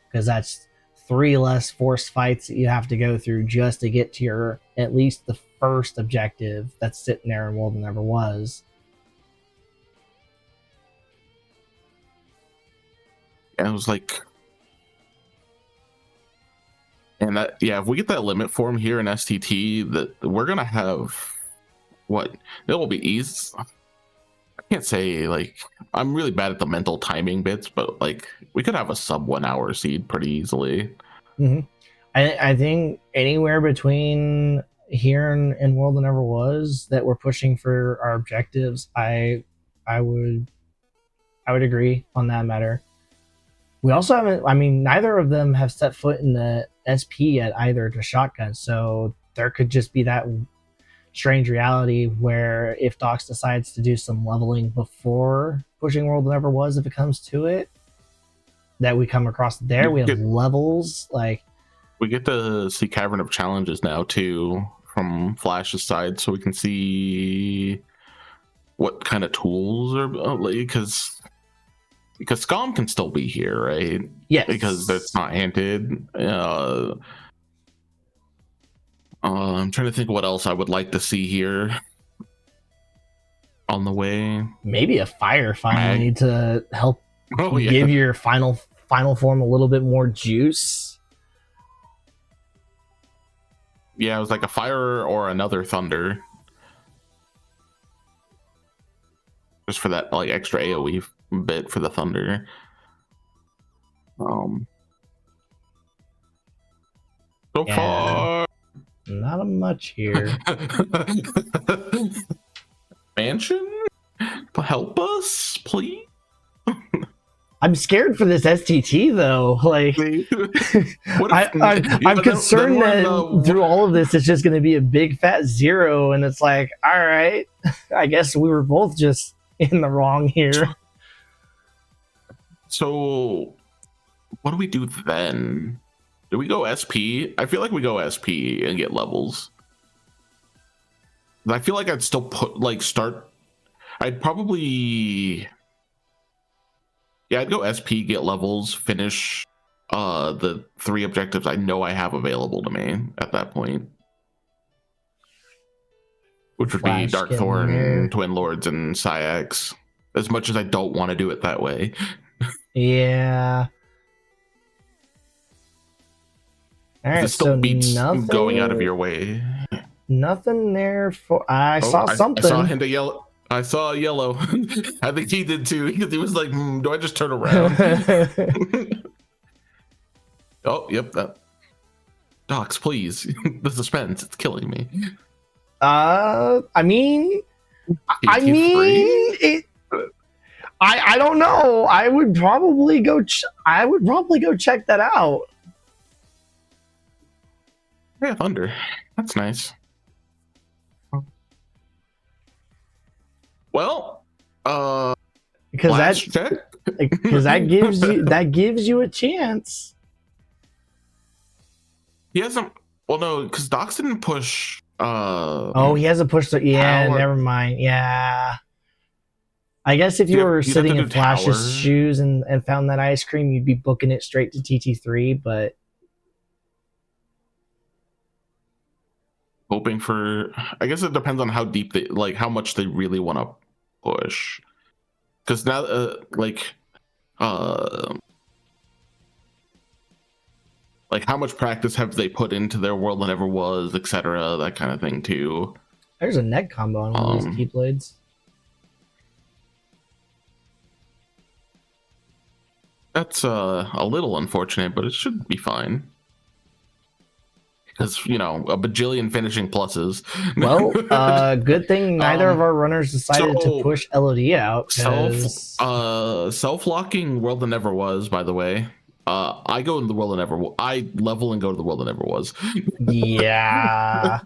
because that's 3 less forced fights that you have to go through just to get to your at least the first objective that's sitting there in world that never was. And it was like, and that, yeah, if we get that limit form here in STT, that we're gonna have what it will be easy. I can't say, like, I'm really bad at the mental timing bits, but like we could have a sub 1 hour seed pretty easily. I think anywhere between here and world that never was that we're pushing for our objectives, I would agree on that matter. We also haven't, I mean, neither of them have set foot in the SP yet either to shotgun, so there could just be that strange reality where if Docs decides to do some leveling before pushing world that never was, if it comes to it, that we come across there, we have levels, like we get to see Cavern of Challenges now too from Flash's side, so we can see what kind of tools are, because Scum can still be here, right? Yes. Because that's not hinted. I'm trying to think what else I would like to see here on the way. Maybe a fire finally to help give your final form a little bit more juice. Yeah, it was like a fire or another thunder. Just for that like extra AoE bit for the thunder. So far not much here. Mansion, help us, please. I'm scared for this STT though. Like, I'm concerned that through all of this, it's just going to be a big fat 0, and it's like, all right, I guess we were both just in the wrong here. So, what do we do then? Do we go SP? I feel like we go SP and get levels. I feel like I'd still I'd probably, yeah, I'd go SP, get levels, finish the 3 objectives I know I have available to me at that point, which would be Darkthorn, Twin Lords, and Syax. As much as I don't want to do it that way. Yeah. All right, it still beats going out of your way. Nothing there for. I saw something. I saw a yellow. I think he did too, because he was like, do I just turn around? Oh, yep. Docs, please. The suspense, it's killing me. I mean, I don't know. I would probably go check that out. Yeah, thunder. That's nice. Well, because that gives you a chance. He hasn't. Well, no, because Docs didn't push. He hasn't pushed. Never mind. Yeah. I guess if you were sitting in Flash's shoes and found that ice cream, you'd be booking it straight to TT3, but hoping for, I guess it depends on how deep they, like how much they really want to push. Because now, like how much practice have they put into their world that never was, etc., that kind of thing too. There's a neck combo on one of these Keyblades. That's a little unfortunate, but it should be fine. because you know a bajillion finishing pluses. Well, good thing neither of our runners decided to so push LOD out. self locking World That Never Was, by the way. I go in the World That Never. I level and go to the World That Never Was. Yeah.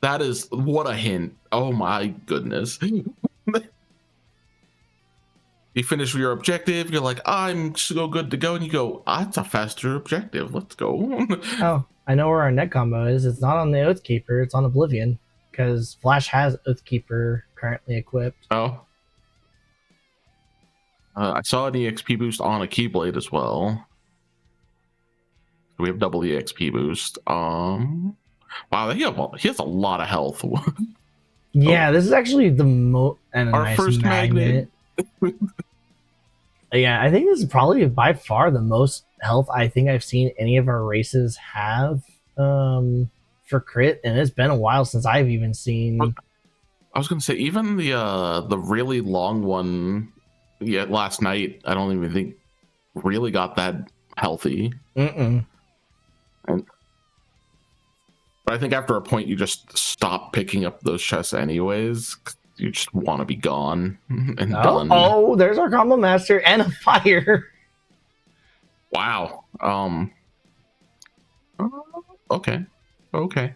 That is what a hint. Oh my goodness. You finish your objective, you're like, I'm so good to go, and you go, ah, it's a faster objective. Let's go. Oh, I know where our net combo is. It's not on the Oathkeeper, it's on Oblivion. Because Flash has Oathkeeper currently equipped. Oh. I saw an EXP boost on a Keyblade as well. We have double EXP boost. Wow, he has a lot of health. Yeah, this is actually the most and a Our nice first magnet. Yeah, I think this is probably by far the most health I think I've seen any of our races have for crit, and it's been a while since I've even seen. I was gonna say even the really long one, last night. I don't even think really got that healthy. Mm-mm. But I think after a point, you just stop picking up those chests anyways. You just want to be gone and done. Oh, there's our combo master and a fire. Wow. Okay. Make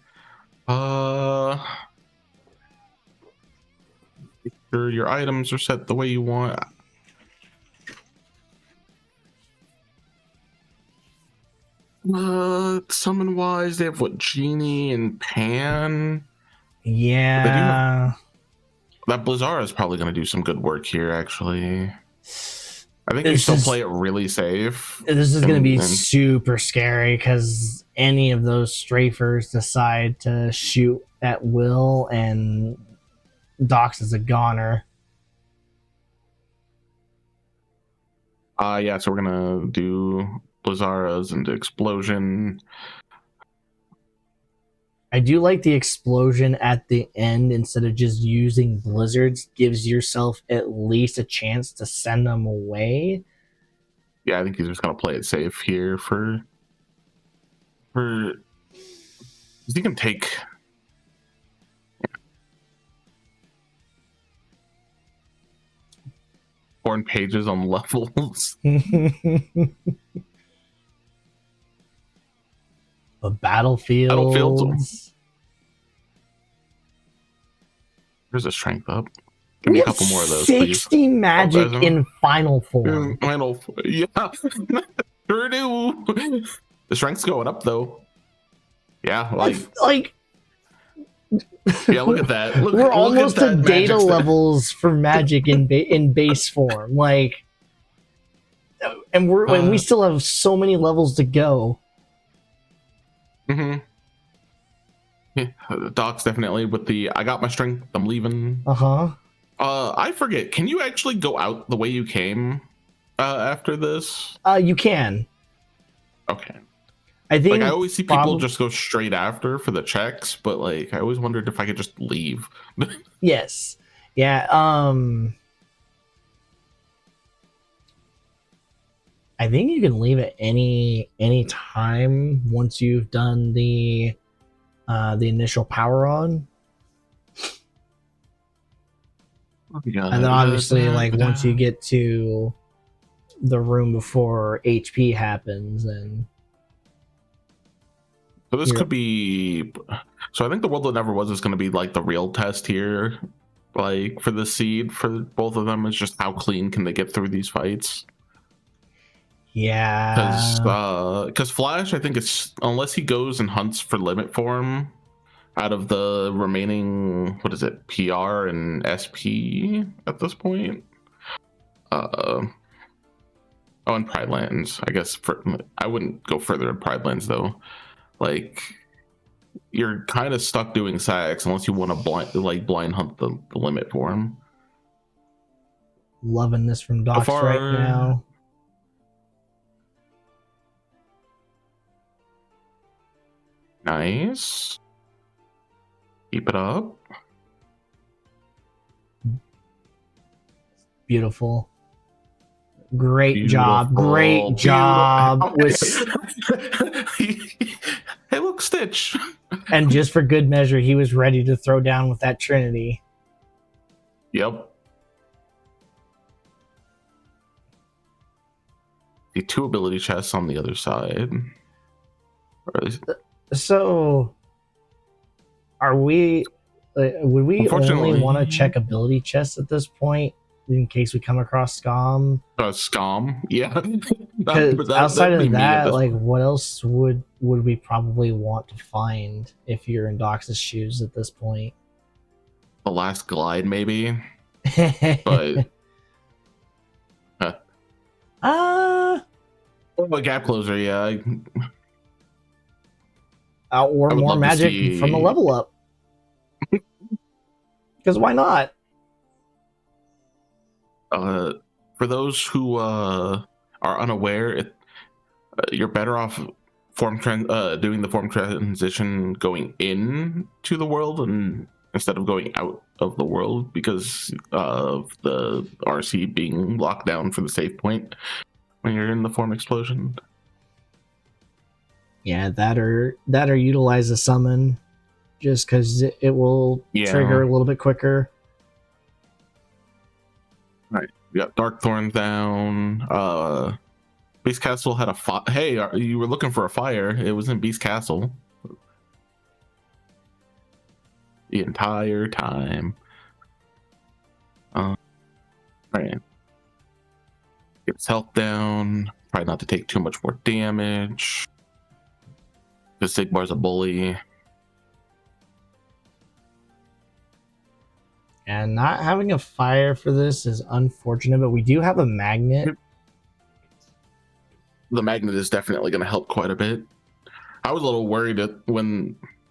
sure your items are set the way you want. Summon wise, they have what, Genie and Pan. Yeah. That Blizzara is probably going to do some good work here, actually. I think you still play it really safe. This is going to be super scary because any of those strafers decide to shoot at will, and Dox is a goner. Yeah, so we're going to do Blizzaras into Explosion. I do like the explosion at the end instead of just using blizzards. Gives yourself at least a chance to send them away. Yeah, I think he's just gonna play it safe here for he can take. Torn pages on levels. But battlefields. There's a strength up. Give me a couple more of those, 60 please. magic in final form. Yeah. Sure do. The strength's going up though. Yeah, like yeah, look at that. We're almost to data levels for magic in base form. Like, and we still have so many levels to go. Mm-hmm. Yeah, Doc's definitely with the I got my strength, I'm leaving. I forget, can you actually go out the way you came after this? You can. Okay. I think I always see people just go straight after for the checks, but I always wondered if I could just leave. Yes. Yeah. I think you can leave at any time once you've done the initial power on. Yeah, and then obviously once you get to the room before HP happens, and so this could be. So I think the World That Never Was is going to be the real test here, for the seed for both of them is just how clean can they get through these fights. Yeah, because Flash, I think it's unless he goes and hunts for limit form out of the remaining, what is it, PR and SP at this point. Oh, and Pride Lands, I guess. I wouldn't go further in Pride Lands though. You're kind of stuck doing Sax unless you want to blind hunt the limit for him. Loving this from Docs right now. Nice. Keep it up. Beautiful. Great job. Beautiful, Great job. Hey, look, Stitch. And just for good measure, he was ready to throw down with that Trinity. Yep. The 2 ability chests on the other side. So, are we? Would we only want to check ability chests at this point in case we come across Scum? Scum, yeah. Because outside that'd be of me at that, this like, point. what else would we probably want to find if you're in Dox's shoes at this point? The last glide, maybe. But a gap closer, yeah. Or I would more love to magic see- from a level up. Because why not? For those who are unaware, you're better off doing the form transition going in to the world and instead of going out of the world because of the RC being locked down for the save point when you're in the form explosion. Yeah, that or utilize a summon, just because it will trigger a little bit quicker. Right, we got Dark Thorn down. Beast Castle had a fire. Hey, you were looking for a fire. It was in Beast Castle the entire time. Right. Get his health down. Try not to take too much more damage. Because Sigmar's a bully. And not having a fire for this is unfortunate, but we do have a magnet. The magnet is definitely going to help quite a bit. I was a little worried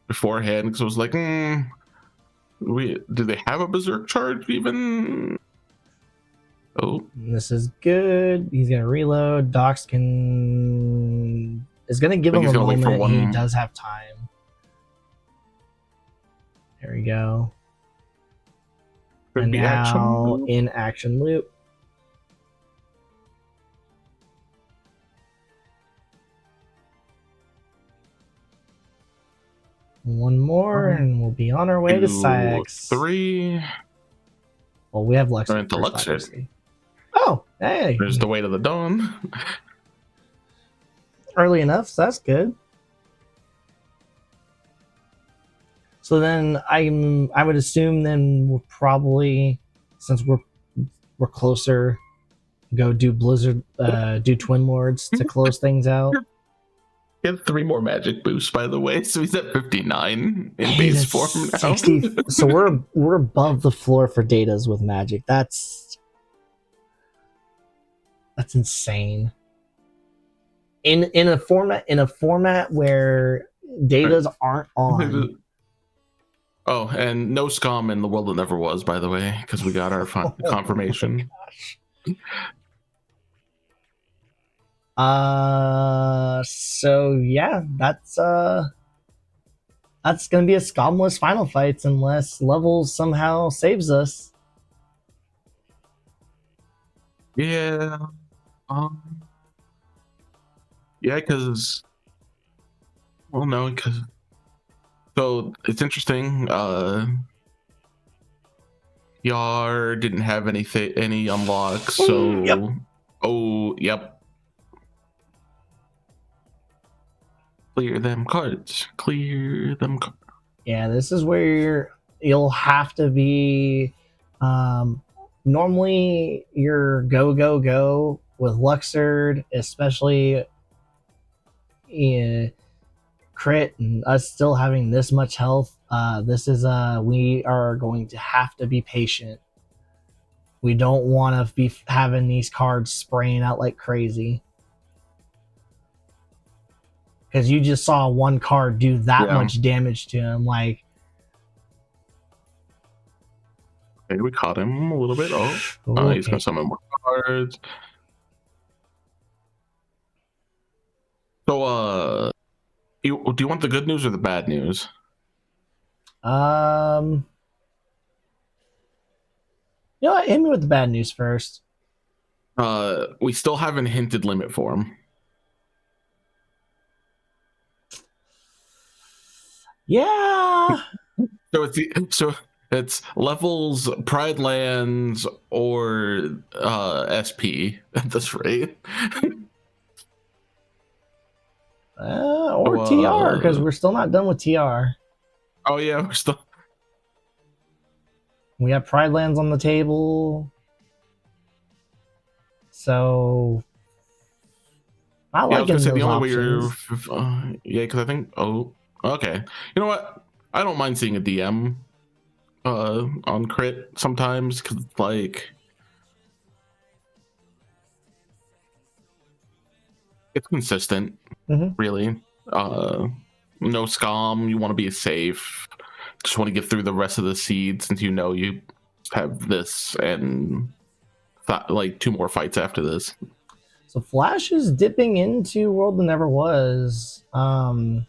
beforehand because I was like, do they have a berserk charge even? Oh, This is good. He's gonna reload. Dox is gonna give him a moment. He does have time. There we go. And now in action loop. One more, and we'll be on our way to Syax. 3. Well, we have Luxor. Into Luxor. Oh, hey! There's the way to the dawn. Early enough, so that's good. So then I would assume then we'll probably, since we're closer, go do Blizzard, do Twin Lords to close things out. He had 3 more magic boosts, by the way, so he's at 59 in base form now. 60, so we're above the floor for datas with magic. That's insane. In a format where datas aren't on. Oh, and no scum in the world that never was, by the way, because we got our confirmation. So yeah, that's gonna be a scumless final fights unless levels somehow saves us. Yeah. Yeah, because so it's interesting. Yar didn't have any unlocks, so Yep. Oh, yep. Clear them cards. Yeah, this is where you'll have to be. Normally, you're go with Luxord, especially in crit and us still having this much health. This is we are going to have to be patient. We don't want to be having these cards spraying out like crazy. Because you just saw one card do that much damage to him. Like, okay, we caught him a little bit. okay. He's gonna summon more cards. So, do you want the good news or the bad news? You know what? Hit me with the bad news first. We still haven't hinted limit for him. Yeah. So it's levels, Pride Lands, or SP at this rate. Or TR, because we're still not done with TR. Oh yeah, we're still. We have Pride Lands on the table. So not Yeah, I was liking gonna say those the only way options. you're. Yeah, because I think. Oh, okay. You know what? I don't mind seeing a DM on crit sometimes because like it's consistent, Mhm. really. No scum. You want to be safe. Just want to get through the rest of the seed since you know you have this and like 2 more fights after this. So Flash is dipping into World That Never Was. It'll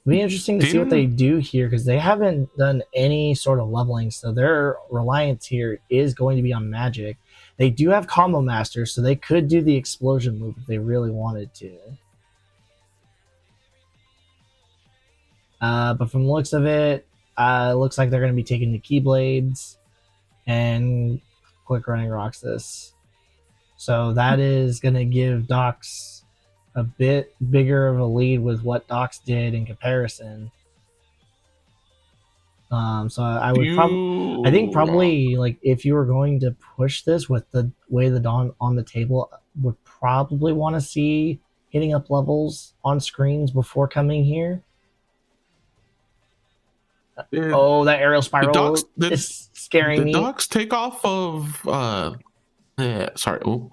be interesting to see what they do here because they haven't done any sort of leveling. So their reliance here is going to be on magic. They do have combo masters, so they could do the explosion move if they really wanted to. But from the looks of it, it looks like they're going to be taking the Keyblades and quick running rocks this. So that is going to give Docs a bit bigger of a lead with what Docs did in comparison. So I think probably like if you were going to push this with the way the Dawn on the table, would probably want to see hitting up levels on screens before coming here. Oh, that aerial spiral is scaring me. Did Docs take off of yeah, sorry. Oh.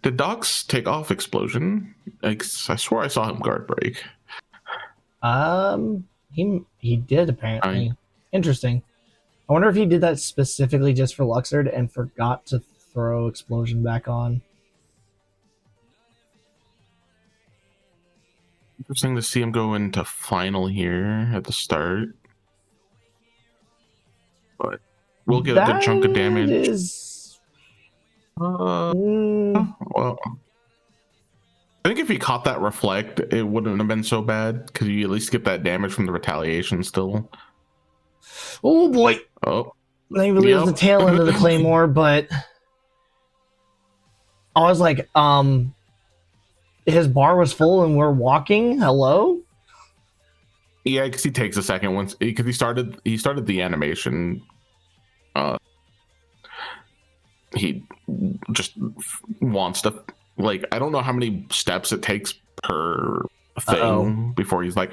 Did Docs take off explosion? I swore I saw him guard break. He did apparently. Interesting. I wonder if he did that specifically just for Luxord and forgot to throw explosion back on. Interesting to see him go into final here at the start. But we'll get a good chunk of damage. Well, I think if he caught that reflect, it wouldn't have been so bad because you at least get that damage from the retaliation still. Oh boy! Oh, they really was the tail end of the claymore, but I was like, his bar was full and we're walking. Hello. Yeah, because he takes a second once because he started the animation. He just wants to like I don't know how many steps it takes per thing before he's like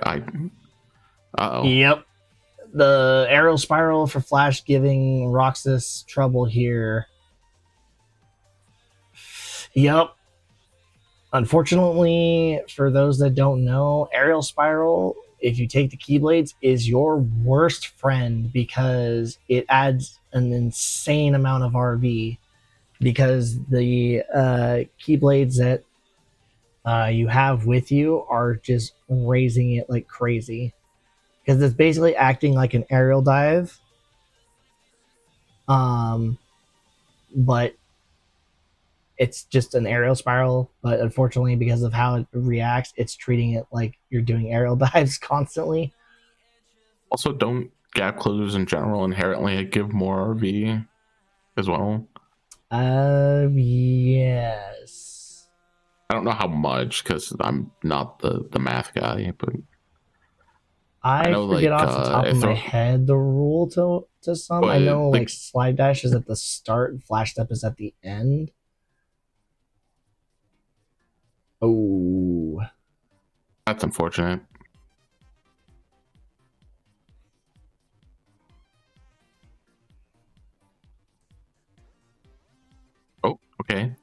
Yep. The aerial spiral for Flash giving Roxas trouble here. Yep. Unfortunately, for those that don't know, aerial spiral, if you take the Keyblades, is your worst friend because it adds an insane amount of RV. Because the Keyblades that you have with you are just raising it like crazy. Because it's basically acting like an aerial dive. But it's just an aerial spiral. But unfortunately, because of how it reacts, it's treating it like you're doing aerial dives constantly. Also, don't gap closers in general inherently give more RV as well? Yes. I don't know how much because I'm not the math guy, but I know, forget like, off the top of my head the rule to some. I know like slide dash is at the start and flash step is at the end. Oh, that's unfortunate. Oh, okay.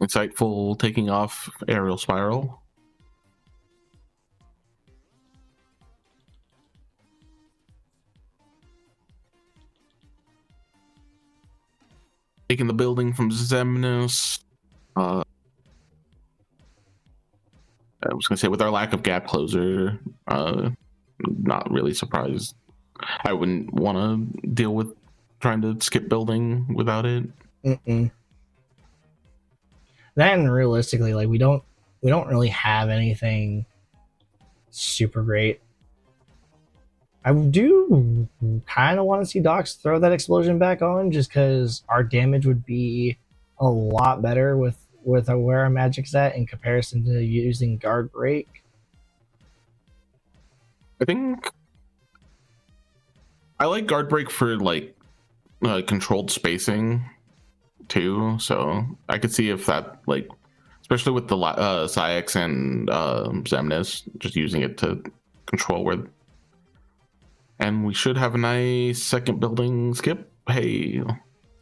Insightful taking off aerial spiral. Taking the building from Zemnis. I was gonna say with our lack of gap closer, not really surprised. I wouldn't want to deal with trying to skip building without it. Mm-mm. That, and realistically, like we don't really have anything super great. I do kind of want to see Docs throw that explosion back on, just because our damage would be a lot better with where our magic's at in comparison to using guard break. I think I like guard break for like controlled spacing too, so I could see if that, like, especially with the Syx and Xemnas, just using it to control where. And we should have a nice second building skip. Hey,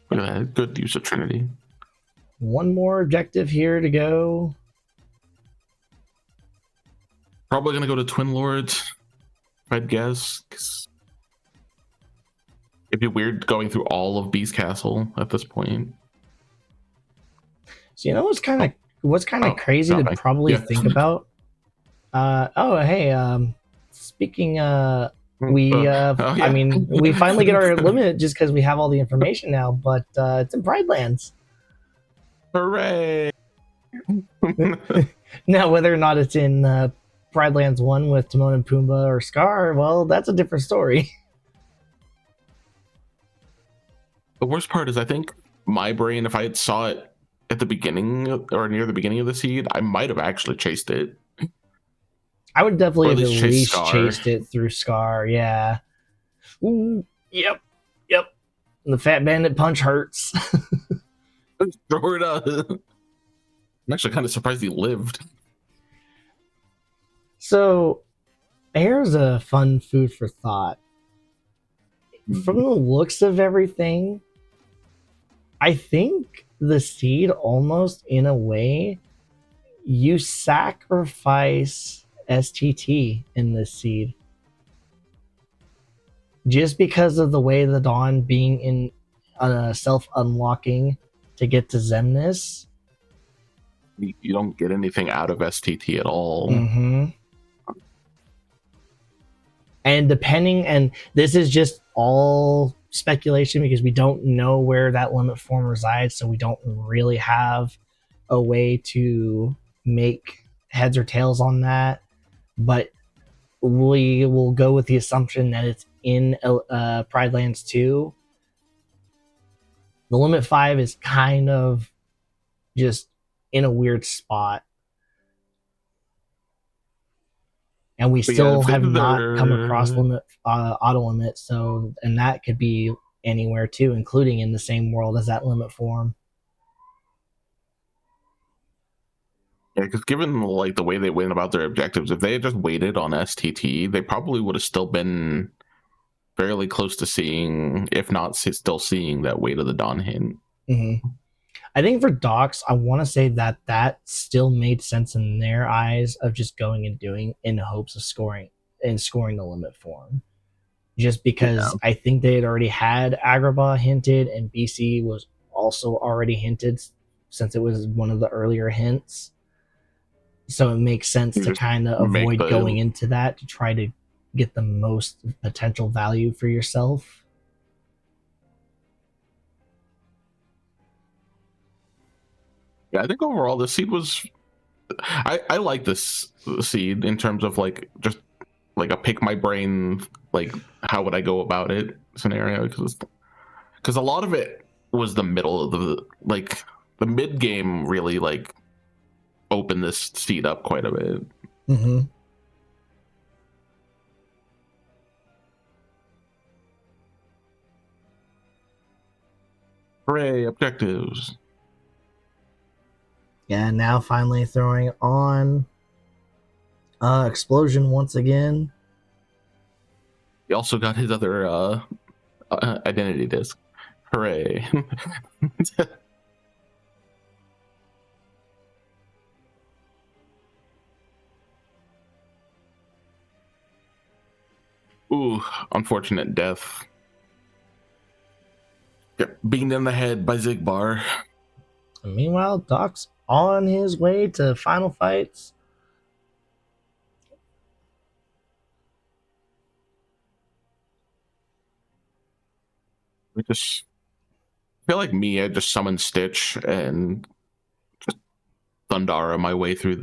look at that. Good use of Trinity. One more objective here to go. Probably gonna go to Twin Lords, if I'd guess. 'Cause it'd be weird going through all of Beast Castle at this point. So you know what's kind of crazy to nothing. probably Yeah. think about. Speaking we oh, yeah. I mean, we finally get our limit just because we have all the information now, but it's in Pride Lands. Hooray! Now, whether or not it's in Pride Lands 1 with Timon and Pumbaa or Scar, well, that's a different story. The worst part is, I think my brain, if I had saw it at the beginning or near the beginning of the seed, I might have actually chased it. I would definitely Or have at at least chase least Scar. chased it through Scar, yeah. Ooh, yep. The Fat Bandit punch hurts. Throw it up. I'm actually kind of surprised he lived. So, here's a fun food for thought. From the looks of everything, I think the seed almost, in a way, you sacrifice STT in this seed. Just because of the way the Dawn being in self-unlocking to get to Xemnas. You don't get anything out of STT at all. Mm-hmm. And this is just all speculation because we don't know where that limit form resides, so we don't really have a way to make heads or tails on that. But we will go with the assumption that it's in Pride Lands 2. The limit 5 is kind of just in a weird spot. And we still have not come across limit auto limit, so, and that could be anywhere too, including in the same world as that limit form. Yeah, because given like the way they went about their objectives, if they had just waited on STT, they probably would have still been fairly close to seeing, if not still seeing, that Weight of the Dawn hint. Mm-hmm. I think for Docs, I want to say that still made sense in their eyes of just going and doing in hopes of scoring the limit form. Just because I think they had already had Agrabah hinted and BC was also already hinted since it was one of the earlier hints. So it makes sense to kind of avoid going into that to try to get the most potential value for yourself. Yeah, I think overall the seed was. I like this seed in terms of like just like a pick my brain, like how would I go about it scenario, because a lot of it was the middle of the mid game really like opened this seed up quite a bit. Mm-hmm. Hooray, objectives. Yeah, now finally throwing on Explosion once again. He also got his other identity disc. Hooray. Ooh, unfortunate death. Beaten in the head by Zigbar. And meanwhile, Doc's on his way to final fights. I just feel like me. I just summoned Stitch and just Thundara my way through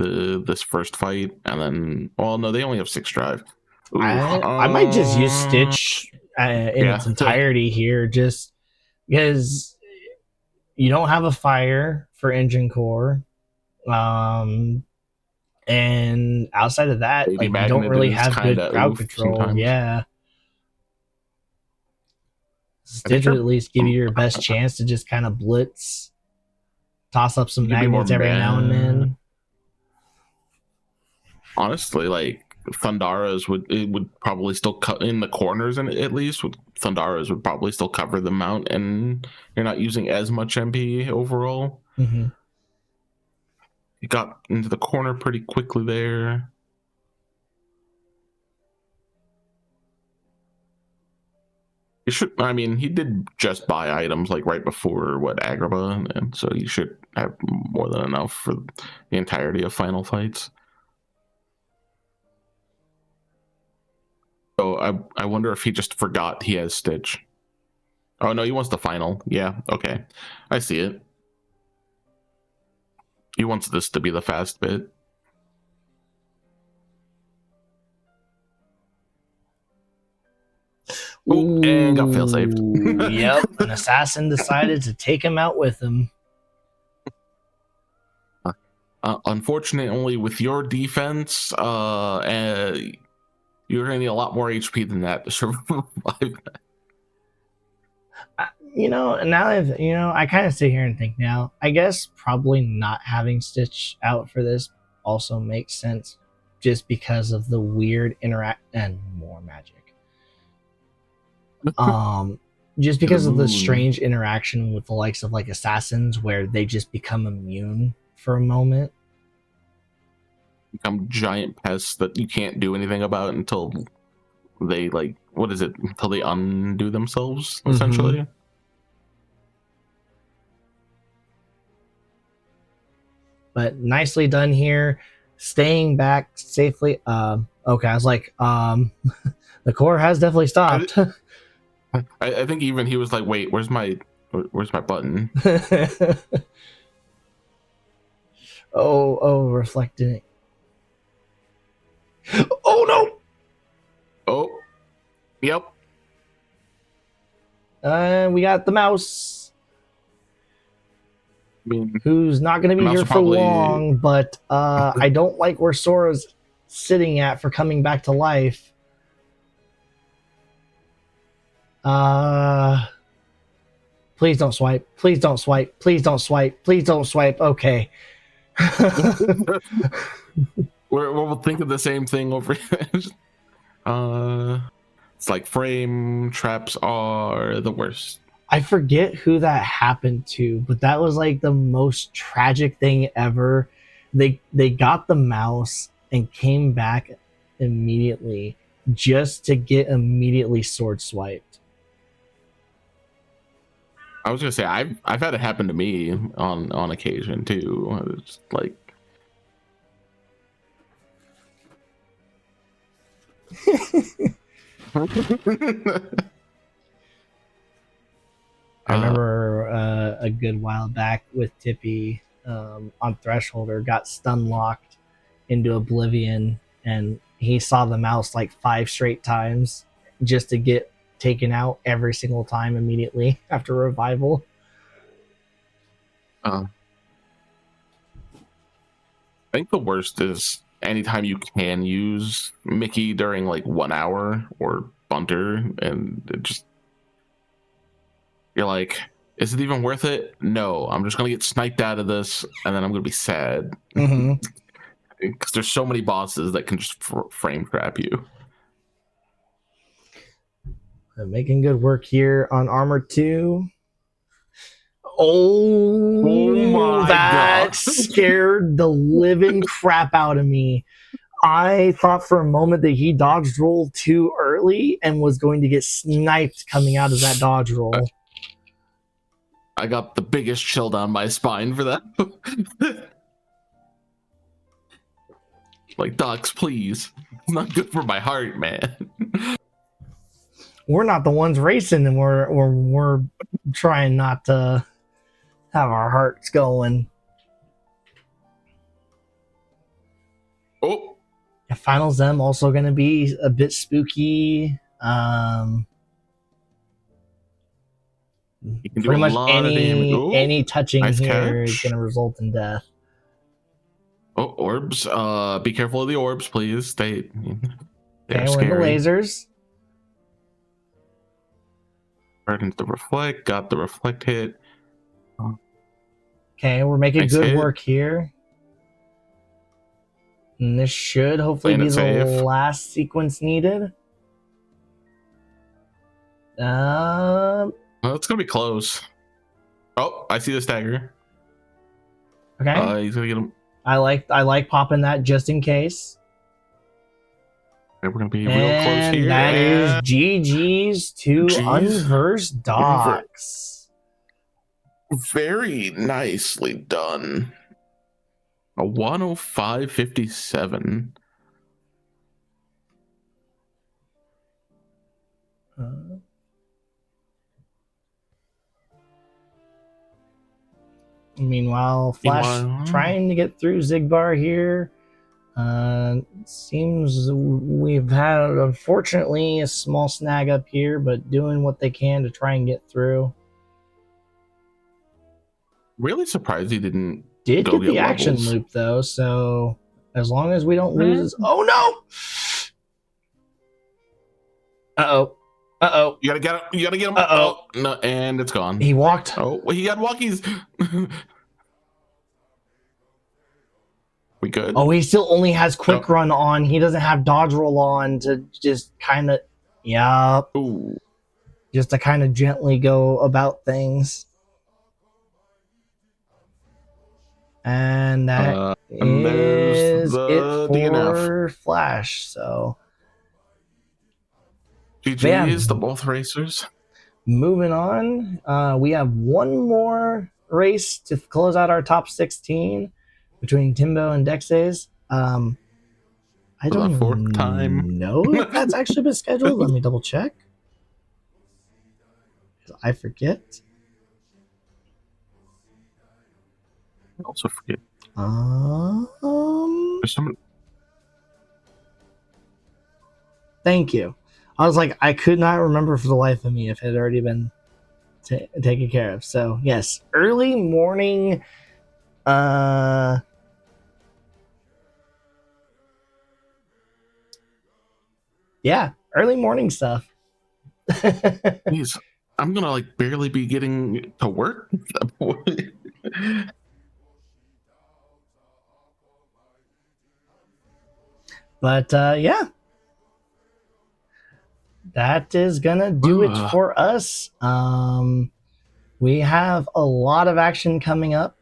this first fight, and then well, no, they only have 6 drive. Ooh, I might just use Stitch in yeah. its entirety here, just because you don't have a fire for engine core. And outside of that, Lady like you don't Magnet really is have kind good of crowd oof control. sometimes. Yeah. I think Stitch would at least give you your I best chance to just kind of blitz, toss up some could be more magnets every now and then. honestly, like Thundaras would probably still cut in the corners, and at least with Thundaras would probably still cover the mount, and you're not using as much MP overall. Mm-hmm. He got into the corner pretty quickly there. You should. I mean, he did just buy items like right before what Agrabah, and so you should have more than enough for the entirety of final fights. So I wonder if he just forgot he has Stitch. Oh no, he wants the final. Yeah, okay, I see it. He wants this to be the fast bit. Oh, and got fail saved. Yep, an assassin decided to take him out with him. Unfortunately, with your defense, you're gonna need a lot more HP than that to survive. Now I kind of sit here and think now, I guess probably not having Stitch out for this also makes sense just because of the weird interact and more magic. Just because of the strange interaction with the likes of like assassins where they just become immune for a moment. Become giant pests that you can't do anything about until they until they undo themselves, essentially. Mm-hmm. But nicely done here, staying back safely. Okay, I was like, the core has definitely stopped. I think even he was like, wait, where's my button? Reflecting. Oh no! Oh, yep. We got the mouse, I mean, who's not going to be here for long, but I don't like where Sora's sitting at for coming back to life. Please don't swipe. Please don't swipe. Please don't swipe. Please don't swipe. Okay. we'll think of the same thing over here. It's like frame traps are the worst. I forget who that happened to, but that was like the most tragic thing ever. They got the mouse and came back immediately just to get immediately sword swiped. I was gonna say I've had it happen to me on occasion too. It's like I remember a good while back with Tippy on Thresholder got stun locked into oblivion, and he saw the mouse like 5 straight times just to get taken out every single time immediately after revival. I think the worst is anytime you can use Mickey during like 1 hour or Bunter, and it just you're like, is it even worth it? No, I'm just gonna get sniped out of this, and then I'm gonna be sad because there's so many bosses that can just frame trap you. Making good work here on Armor 2. Oh my that God. scared the living crap out of me. I thought for a moment that he dodged roll too early and was going to get sniped coming out of that dodge roll. I got the biggest chill down my spine for that. Like, docs, please. It's not good for my heart, man. we're not the ones racing, and we're trying not to have our hearts going. Oh, Final Zem also going to be a bit spooky. you can do Pretty a much lot of damage. Oh, any touching nice here is catch. going to result in death. Oh, orbs. Be careful of the orbs, please. They're Okay, we're scary. in the lasers. Right into the reflect. Got the reflect hit. Okay, we're making Nice good hit. work here. And this should hopefully Playing be it the safe. last sequence needed. Well, it's gonna be close. Oh, I see the stagger. Okay. He's gonna get him. I like popping that just in case. We're gonna be real close And here. that is And GG's to G's. Unversed Docs. Very nicely done. A 105.57. Meanwhile, Flash trying to get through Zigbar here. Seems we've had, unfortunately, a small snag up here, but doing what they can to try and get through. Really surprised he didn't Did go get the action levels. loop, though, so as long as we don't lose this... Oh, no! Uh-oh. Uh-oh. You gotta get him. You gotta get him. Uh-oh. Oh, no, and it's gone. He walked. Oh, he got walkies. We good? Oh, he still only has quick run on. He doesn't have dodge roll on to just kind of... Yeah. Ooh. Just to kind of gently go about things. And that and there's is the it for DNF. Flash. So GG's to both racers. moving on, we have one more race to close out our top 16 between Timbo and Dexes. I don't The fourth even time. know if that's actually been scheduled. Let me double check. I forget. I also forget. Um, There's someone. Thank you. I was like, I could not remember for the life of me if it had already been taken care of. So yes, early morning. Yeah, early morning stuff. Jeez, I'm gonna like barely be getting to work. But yeah, that is gonna do it for us. We have a lot of action coming up,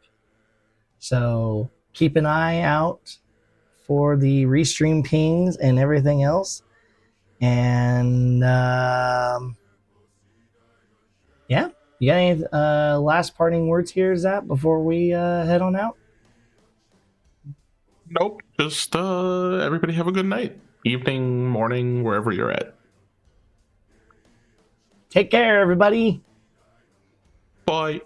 so keep an eye out for the restream pings and everything else. And yeah, you got any last parting words here, Zap, before we head on out? Nope. Just everybody have a good night, evening, morning, wherever you're at. Take care, everybody. Bye.